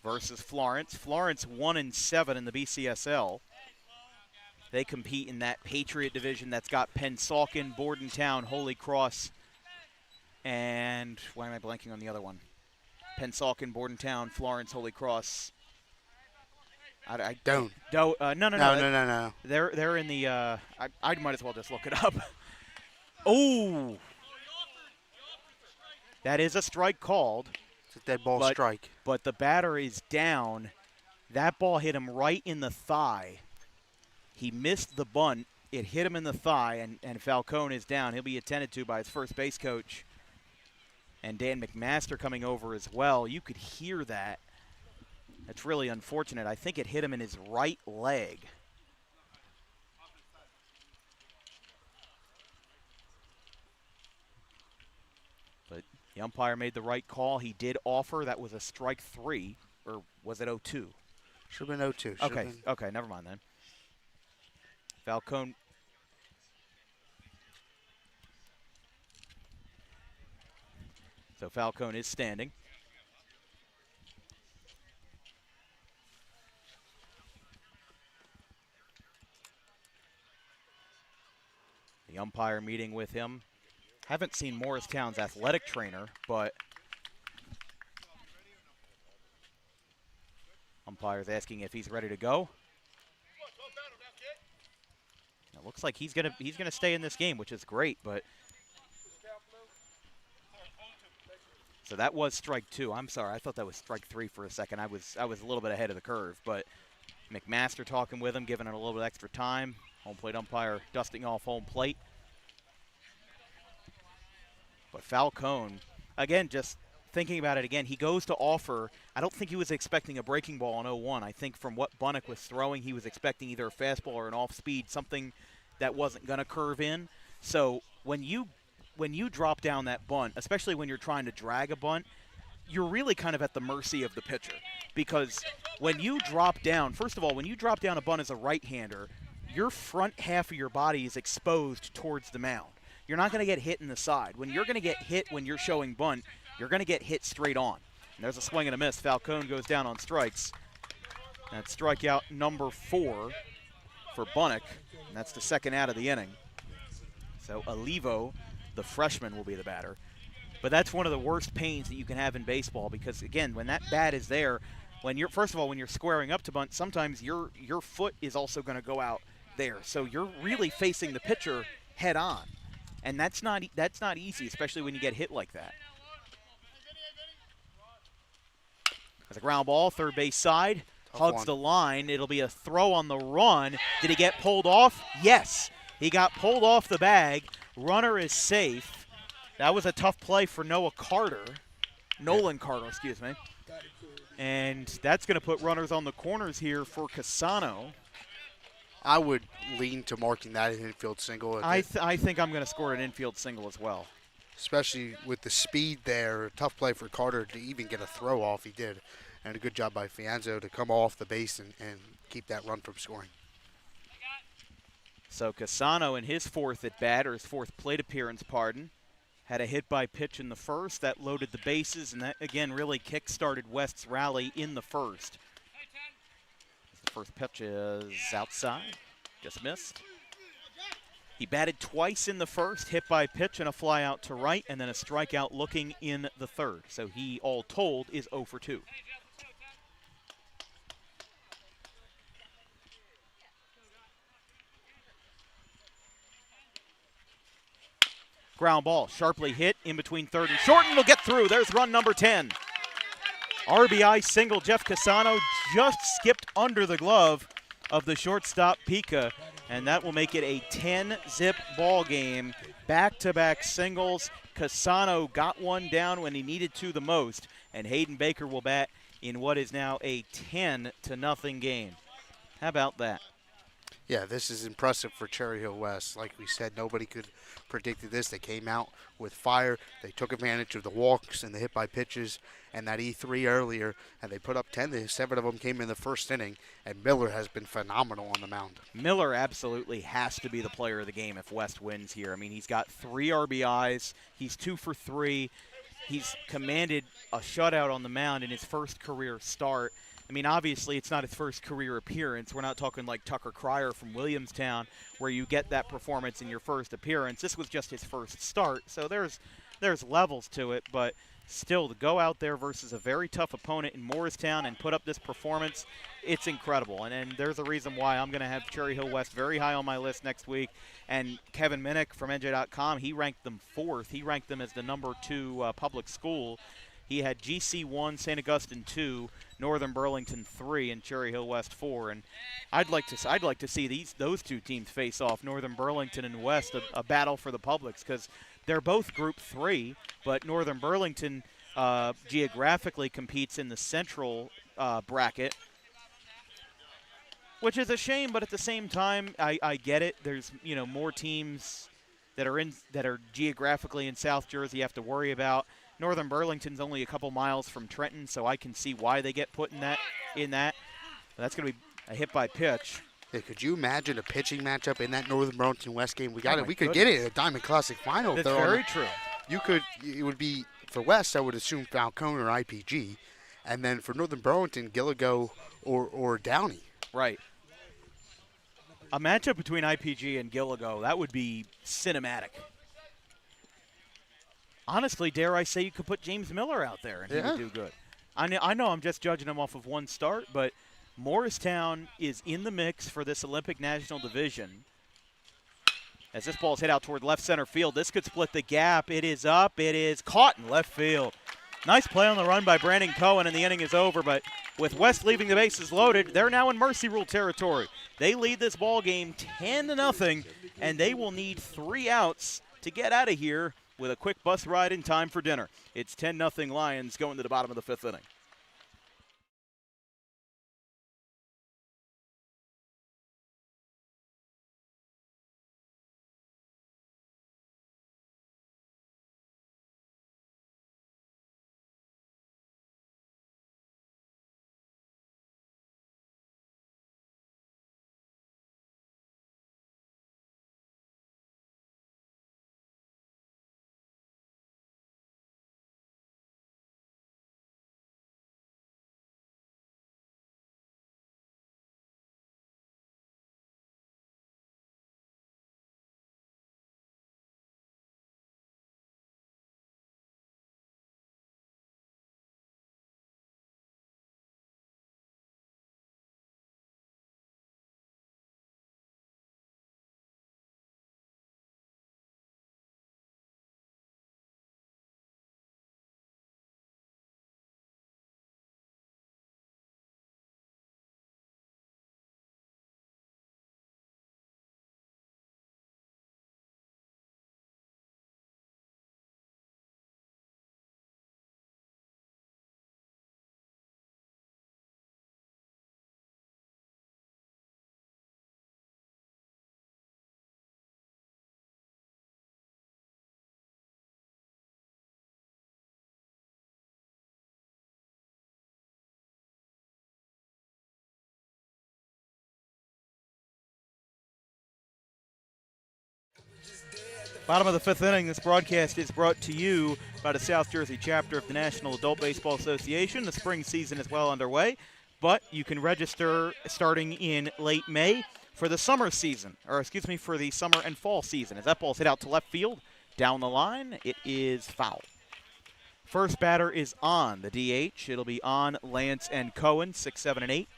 versus Florence. Florence 1-7 in the BCSL. They compete in that Patriot division that's got Pennsauken, Bordentown, Holy Cross, and why am I blanking on the other one? Pennsauken, Bordentown, Florence, Holy Cross, Don't. No. No. They're in the. I might as well just look it up. Oh, that is a strike called. It's a dead ball strike. But the batter is down. That ball hit him right in the thigh. He missed the bunt. It hit him in the thigh, and Falcone is down. He'll be attended to by his first base coach. And Dan McMaster coming over as well. You could hear that. That's really unfortunate. I think it hit him in his right leg. But the umpire made the right call. He did offer. That was a strike 3, or was it 0-2? Should have been 0-2. Okay, never mind then. Falcone. So Falcone is standing. The umpire meeting with him. Haven't seen Morristown's athletic trainer, but umpire's asking if he's ready to go. It looks like he's gonna stay in this game, which is great, but so that was strike 2. I'm sorry, I thought that was strike 3 for a second. I was a little bit ahead of the curve, but McMaster talking with him, giving it a little bit extra time. Home plate umpire dusting off home plate. But Falcone, again, just thinking about it again, he goes to offer. I don't think he was expecting a breaking ball on 0-1. I think from what Bunnock was throwing, he was expecting either a fastball or an off-speed, something that wasn't going to curve in. So when you drop down that bunt, especially when you're trying to drag a bunt, you're really kind of at the mercy of the pitcher. Because when you drop down, first of all, when you drop down a bunt as a right-hander, your front half of your body is exposed towards the mound. You're not going to get hit in the side. When you're going to get hit when you're showing bunt, you're going to get hit straight on. And there's a swing and a miss. Falcone goes down on strikes. That's strikeout number 4 for Bunnock, and that's the second out of the inning. So Olivo, the freshman, will be the batter. But that's one of the worst pains that you can have in baseball because, again, when that bat is there, when you're first of all, when you're squaring up to bunt, sometimes your foot is also going to go out there. So you're really facing the pitcher head on. And that's not easy, especially when you get hit like that. As a ground ball, third base side, hugs the line. It'll be a throw on the run. Did he get pulled off? Yes. He got pulled off the bag. Runner is safe. That was a tough play for Nolan Carter, excuse me. And that's going to put runners on the corners here for Cassano. I would lean to marking that an infield single. I think I'm going to score an infield single as well. Especially with the speed there. A tough play for Carter to even get a throw off. He did. And a good job by Fianzo to come off the base and keep that run from scoring. So Cassano in his fourth at bat, or his fourth plate appearance, had a hit by pitch in the first. That loaded the bases, and that, again, really kick-started West's rally in the first. The first pitch is outside, just missed. He batted twice in the first, hit by pitch and a fly out to right, and then a strikeout looking in the third. So he, all told, is 0 for 2. Ground ball, sharply hit in between third and short, and it'll get through. There's run number 10. RBI single. Jeff Cassano just skipped under the glove of the shortstop Pica, and that will make it a 10-zip ball game. Back-to-back singles. Cassano got one down when he needed to the most, and Hayden Baker will bat in what is now a 10-0 game. How about that? Yeah, this is impressive for Cherry Hill West. Like we said, nobody could predicted this. They came out with fire. They took advantage of the walks and the hit by pitches and that E3 earlier, and they put up 10. 7 of them came in the first inning, and Miller has been phenomenal on the mound. Miller absolutely has to be the player of the game if West wins here. I mean, he's got 3 RBIs. He's 2 for 3. He's commanded a shutout on the mound in his first career start. I mean, obviously, it's not his first career appearance. We're not talking like Tucker Cryer from Williamstown where you get that performance in your first appearance. This was just his first start, so there's levels to it. But still to go out there versus a very tough opponent in Morristown and put up this performance, it's incredible. And there's a reason why I'm going to have Cherry Hill West very high on my list next week. And Kevin Minnick from NJ.com, he ranked them 4th. He ranked them as the number 2 public school. He had GC 1, St. Augustine 2, Northern Burlington 3, and Cherry Hill West 4. And I'd like to see those two teams face off, Northern Burlington and West, a battle for the publics, because they're both Group 3, but Northern Burlington geographically competes in the central bracket, which is a shame. But at the same time, I get it. There's more teams that are geographically in South Jersey you have to worry about. Northern Burlington's only a couple miles from Trenton, so I can see why they get put in that. That's going to be a hit by pitch. Yeah, could you imagine a pitching matchup in that Northern Burlington West game? We could get it in a Diamond Classic final. That's very true. It would be for West, I would assume Falcone or IPG, and then for Northern Burlington, Gilligo or Downey. Right. A matchup between IPG and Gilligo, that would be cinematic. Honestly, dare I say you could put James Miller out there and he would do good. I know I'm just judging him off of one start, but Morristown is in the mix for this Olympic National Division. As this ball is hit out toward left center field, this could split the gap. It is up. It is caught in left field. Nice play on the run by Brandon Cohen, and the inning is over. But with West leaving the bases loaded, they're now in mercy rule territory. They lead this ball game 10-0, and they will need 3 outs to get out of here with a quick bus ride in time for dinner. It's 10-0 Lions going to the bottom of the 5th inning. Bottom of the 5th inning, this broadcast is brought to you by the South Jersey chapter of the National Adult Baseball Association. The spring season is well underway, but you can register starting in late May for the summer season, for the summer and fall season. As that ball's hit out to left field, down the line, it is foul. First batter is on the DH. It'll be on Lance and Cohen, 6, 7, and 8.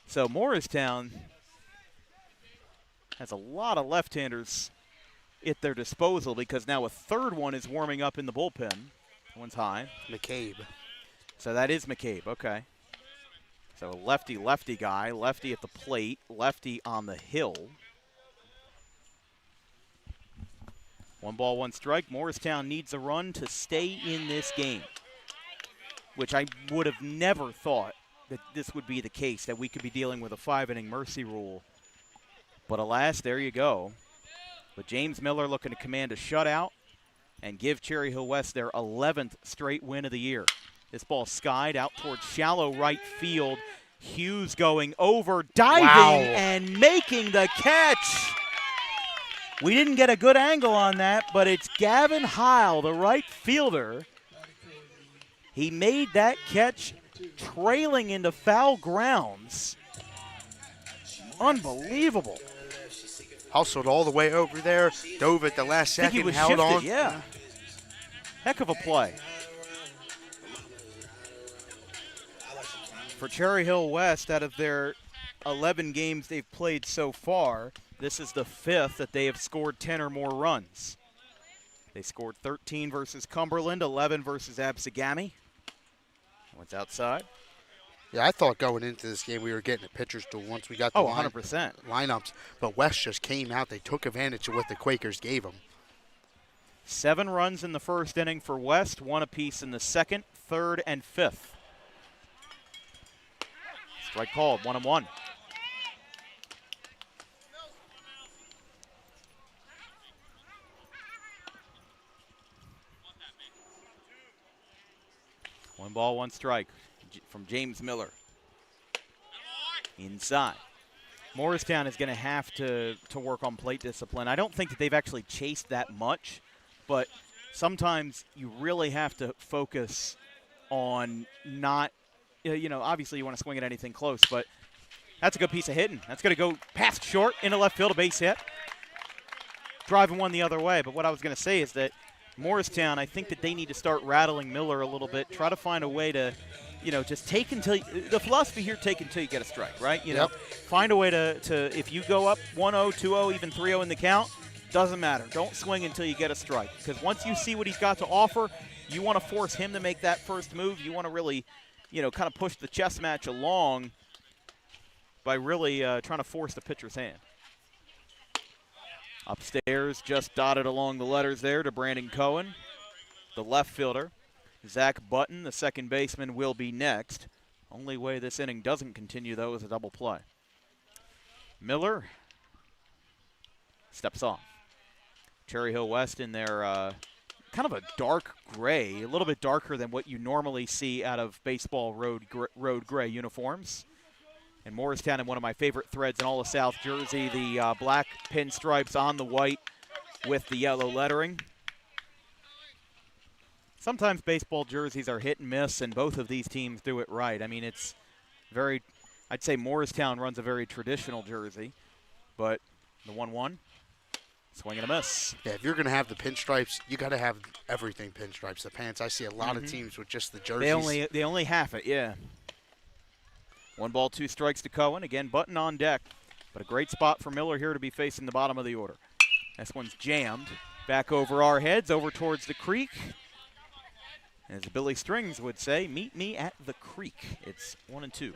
So Morristown has a lot of left-handers at their disposal because now a third one is warming up in the bullpen. One's high. McCabe. So that is McCabe, okay. So lefty guy, lefty at the plate, lefty on the hill. 1 ball, 1 strike. Morristown needs a run to stay in this game, which I would have never thought that this would be the case, that we could be dealing with a 5-inning mercy rule. But alas, there you go. But James Miller looking to command a shutout and give Cherry Hill West their 11th straight win of the year. This ball skied out towards shallow right field. Hughes going over, diving, and making the catch. We didn't get a good angle on that, but it's Gavin Heil, the right fielder. He made that catch trailing into foul grounds. Unbelievable. Hustled all the way over there, dove at the last second, he was held shifted, on. Yeah. Heck of a play. For Cherry Hill West, out of their 11 games they've played so far, this is the 5th that they have scored 10 or more runs. They scored 13 versus Cumberland, 11 versus Absegami. One's outside. Yeah, I thought going into this game we were getting a pitcher's duel once we got the 100%. lineups. But West just came out. They took advantage of what the Quakers gave them. 7 runs in the first inning for West, 1 apiece in the second, third, and fifth. Strike called, 1-1. One ball, one strike from James Miller. Inside. Morristown is going to have to work on plate discipline. I don't think that they've actually chased that much, but sometimes you really have to focus on not, obviously you want to swing at anything close, but that's a good piece of hitting. That's going to go past short into left field, a base hit. Driving one the other way, but what I was going to say is that Morristown, I think that they need to start rattling Miller a little bit, try to find a way to, just take until the philosophy here, take until you get a strike, right? Find a way to if you go up 1-0, 2-0, even 3-0 in the count, doesn't matter. Don't swing until you get a strike, because once you see what he's got to offer, you want to force him to make that first move. You want to really, kind of push the chess match along by really trying to force the pitcher's hand. Upstairs, just dotted along the letters there to Brandon Cohen, the left fielder. Zach Button, the second baseman, will be next. Only way this inning doesn't continue, though, is a double play. Miller steps off. Cherry Hill West in their kind of a dark gray, a little bit darker than what you normally see out of baseball road gray uniforms. And Morristown in one of my favorite threads in all of South Jersey, the black pinstripes on the white with the yellow lettering. Sometimes baseball jerseys are hit and miss, and both of these teams do it right. I mean, it's very, I'd say Morristown runs a very traditional jersey, but the 1-1, swing and a miss. Yeah, if you're going to have the pinstripes, you got to have everything pinstripes. The pants, I see a lot of teams with just the jerseys. They only half it, yeah. 1 ball, 2 strikes to Cohen. Again, Button on deck, but a great spot for Miller here to be facing the bottom of the order. This one's jammed. Back over our heads, over towards the creek. As Billy Strings would say, meet me at the creek. It's 1-2.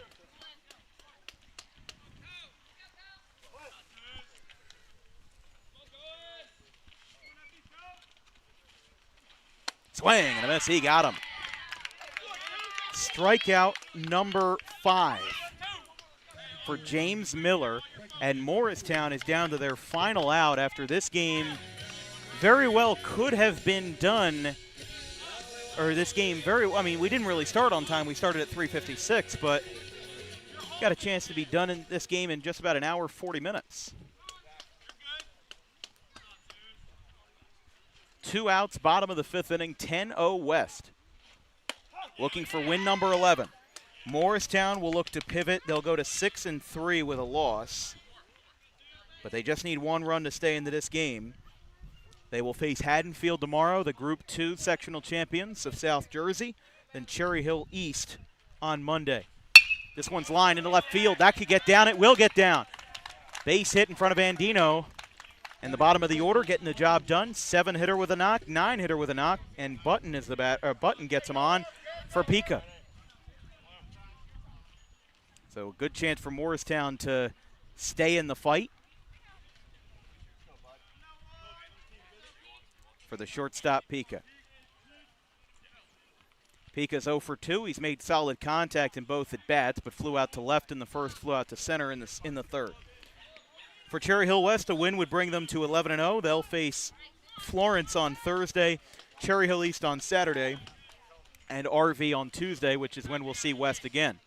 Swing and a miss. He got him. Strikeout number 5 for James Miller, and Morristown is down to their final out after this game very well could have been done, or this game we didn't really start on time. We started at 3:56, but got a chance to be done in this game in just about an hour, 40 minutes. 2 outs, bottom of the 5th inning, 10-0 West. Looking for win number 11. Morristown will look to pivot. They'll go to 6-3 with a loss, but they just need 1 run to stay into this game. They will face Haddonfield tomorrow, the Group 2 sectional champions of South Jersey, then Cherry Hill East on Monday. This one's lined into left field. That could get down. It will get down. Base hit in front of Andino. And the bottom of the order getting the job done. 7-hitter with a knock, 9-hitter with a knock, and Button is Button gets him on for Pika. So a good chance for Morristown to stay in the fight. For the shortstop, Pika. Pika's 0 for 2. He's made solid contact in both at bats, but flew out to left in the first, flew out to center in the third. For Cherry Hill West, a win would bring them to 11-0. They'll face Florence on Thursday, Cherry Hill East on Saturday, and RV on Tuesday, which is when we'll see West again.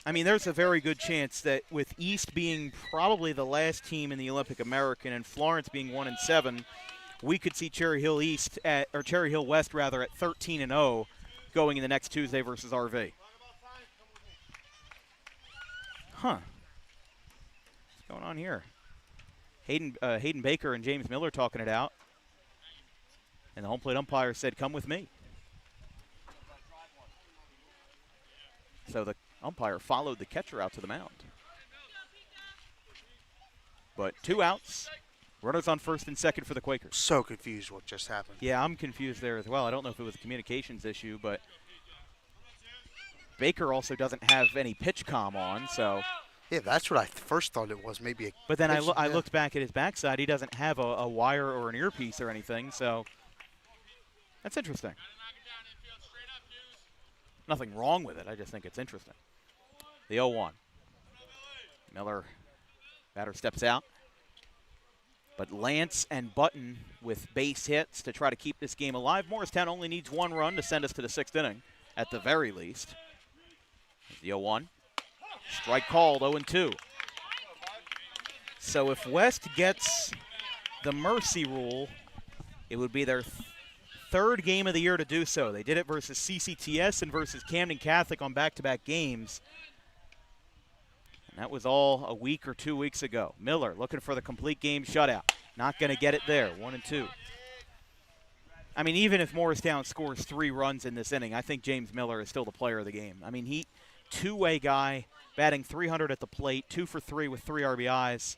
I mean, there's a very good chance that with East being probably the last team in the Olympic American and Florence being 1-7, we could see Cherry Hill West at 13-0 going in the next Tuesday versus RV. Huh. What's going on here? Hayden Baker and James Miller talking it out. And the home plate umpire said, "Come with me." So the umpire followed the catcher out to the mound. But 2 outs. Runners on first and second for the Quakers. So confused what just happened. Yeah, I'm confused there as well. I don't know if it was a communications issue, but Baker also doesn't have any pitch comm on, so. Yeah, that's what I first thought it was, maybe a But then I pitch, looked back at his backside. He doesn't have a wire or an earpiece or anything, so that's interesting. Nothing wrong with it. I just think it's interesting. The 0-1. Miller, batter steps out. But Lance and Button with base hits to try to keep this game alive. Morristown only needs 1 run to send us to the 6th inning, at the very least. The 0-1. Strike called, 0-2. So if West gets the mercy rule, it would be their 3rd game of the year to do so. They did it versus CCTS and versus Camden Catholic on back-to-back games. And that was all a week or 2 weeks ago. Miller looking for the complete game shutout. Not going to get it there, 1-2. I mean, even if Morristown scores 3 runs in this inning, I think James Miller is still the player of the game. I mean, he, two-way guy, batting .300 at the plate, 2 for 3 with 3 RBIs.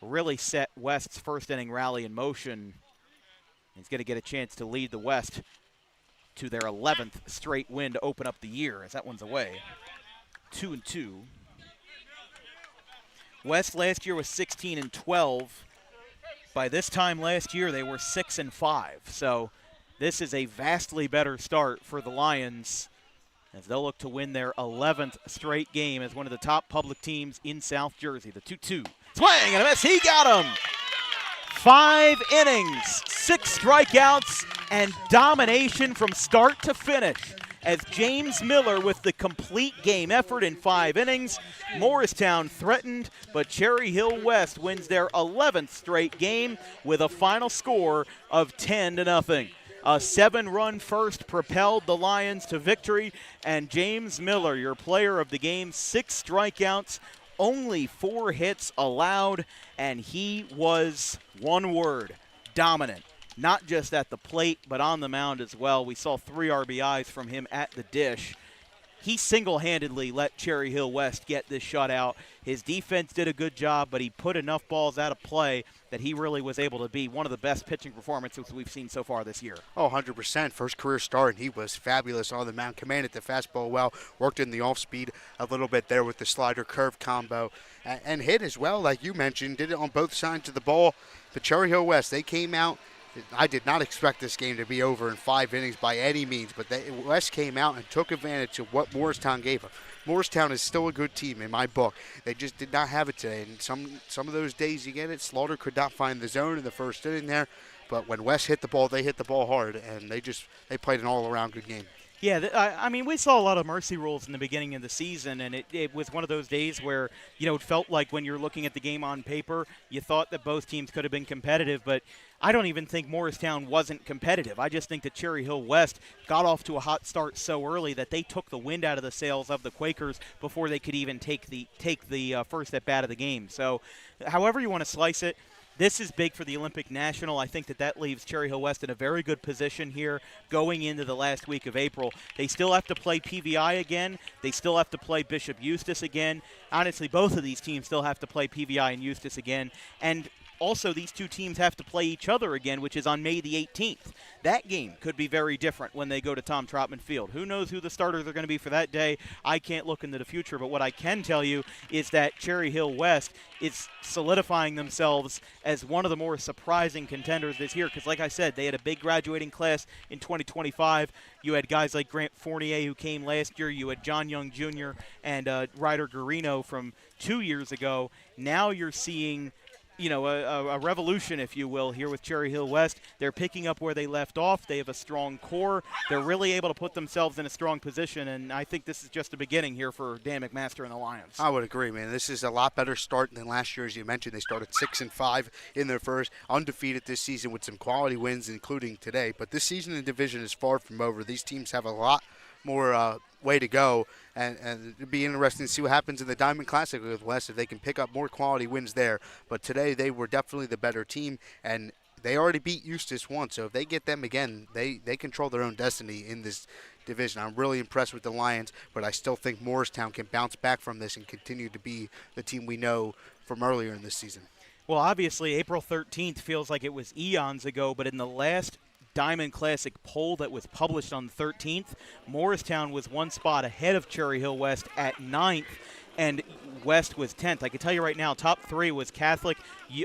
Really set West's first inning rally in motion. He's going to get a chance to lead the West to their 11th straight win to open up the year, as that one's away. 2-2. West last year was 16-12. By this time last year, they were 6-5. So this is a vastly better start for the Lions as they'll look to win their 11th straight game as one of the top public teams in South Jersey. The 2-2. Swing and a miss. He got him. 5 innings, 6 strikeouts, and domination from start to finish as James Miller with the complete game effort in 5 innings. Morristown threatened, but Cherry Hill West wins their 11th straight game with a final score of 10-0. A 7-run first propelled the Lions to victory, and James Miller, your player of the game, 6 strikeouts, only 4 hits allowed, and he was, one word, dominant. Not just at the plate, but on the mound as well. We saw 3 RBIs from him at the dish. He single-handedly let Cherry Hill West get this shutout. His defense did a good job, but he put enough balls out of play that he really was able to be one of the best pitching performances we've seen so far this year. Oh, 100%. First career start, and he was fabulous on the mound. Commanded the fastball well, worked in the off-speed a little bit there with the slider-curve combo, and hit as well, like you mentioned. Did it on both sides of the ball. But Cherry Hill West, they came out. I did not expect this game to be over in 5 innings by any means, but West came out and took advantage of what Morristown gave them. Morristown is still a good team in my book. They just did not have it today, and some of those days you get it. Slaughter could not find the zone in the first inning there, but when West hit the ball, they hit the ball hard, and they played an all-around good game. Yeah, I mean, we saw a lot of mercy rules in the beginning of the season, and it was one of those days where, it felt like when you're looking at the game on paper, you thought that both teams could have been competitive, but I don't even think Morristown wasn't competitive. I just think that Cherry Hill West got off to a hot start so early that they took the wind out of the sails of the Quakers before they could even take the first at bat of the game. So however you want to slice it, this is big for the Olympic National. I think that leaves Cherry Hill West in a very good position here going into the last week of April. They still have to play PVI again. They still have to play Bishop Eustis again. Honestly, both of these teams still have to play PVI and Eustis again. And also, these two teams have to play each other again, which is on May the 18th. That game could be very different when they go to Tom Trotman Field. Who knows who the starters are going to be for that day? I can't look into the future, but what I can tell you is that Cherry Hill West is solidifying themselves as one of the more surprising contenders this year because, like I said, they had a big graduating class in 2025. You had guys like Grant Fournier who came last year. You had John Young Jr. and Ryder Garino from 2 years ago. Now you're seeing a revolution, if you will, here with Cherry Hill West. They're picking up where they left off. They have a strong core. They're really able to put themselves in a strong position, and I think this is just the beginning here for Dan McMaster and the Lions. I would agree, man. This is a lot better start than last year, as you mentioned. They started 6-5 in their first, undefeated this season with some quality wins, including today. But this season in division is far from over. These teams have a lot more way to go, and it'd be interesting to see what happens in the Diamond Classic with West if they can pick up more quality wins there. But today they were definitely the better team, and they already beat Eustis once, so if they get them again, they control their own destiny in this division. I'm really impressed with the Lions, but I still think Morristown can bounce back from this and continue to be the team we know from earlier in this season. Well, obviously, April 13th feels like it was eons ago, but in the last Diamond Classic poll that was published on the 13th, Morristown was one spot ahead of Cherry Hill West at 9th, and West was 10th. I can tell you right now, top 3 was Catholic,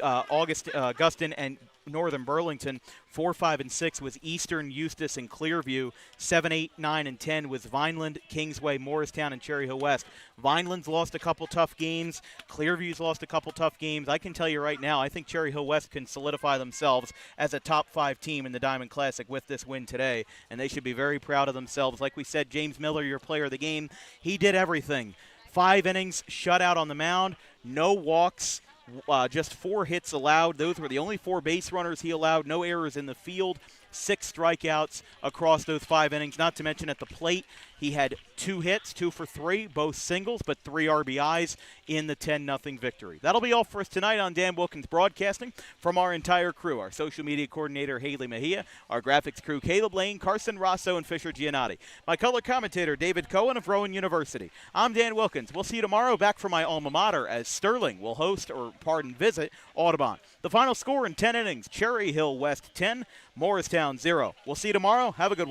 Augustin, and Northern Burlington. 4, 5, and 6 was Eastern, Eustis, and Clearview. 7, 8, 9, and 10 was Vineland, Kingsway, Morristown, and Cherry Hill West. Vineland's lost a couple tough games. Clearview's lost a couple tough games. I can tell you right now, I think Cherry Hill West can solidify themselves as a top 5 team in the Diamond Classic with this win today, and they should be very proud of themselves. Like we said, James Miller, your player of the game, he did everything. 5 innings, shutout on the mound, no walks, just 4 hits allowed. Those were the only 4 base runners he allowed. No errors in the field. 6 strikeouts across those 5 innings. Not to mention at the plate, he had 2 hits, 2 for 3, both singles, but 3 RBIs in the 10-0 victory. That'll be all for us tonight on Dan Wilkins Broadcasting. From our entire crew, our social media coordinator, Haley Mejia, our graphics crew, Caleb Lane, Carson Rosso, and Fisher Giannotti. My color commentator, David Cohen of Rowan University. I'm Dan Wilkins. We'll see you tomorrow back from my alma mater as Sterling will visit Audubon. The final score in 10 innings, Cherry Hill West 10, Morristown 0. We'll see you tomorrow. Have a good one.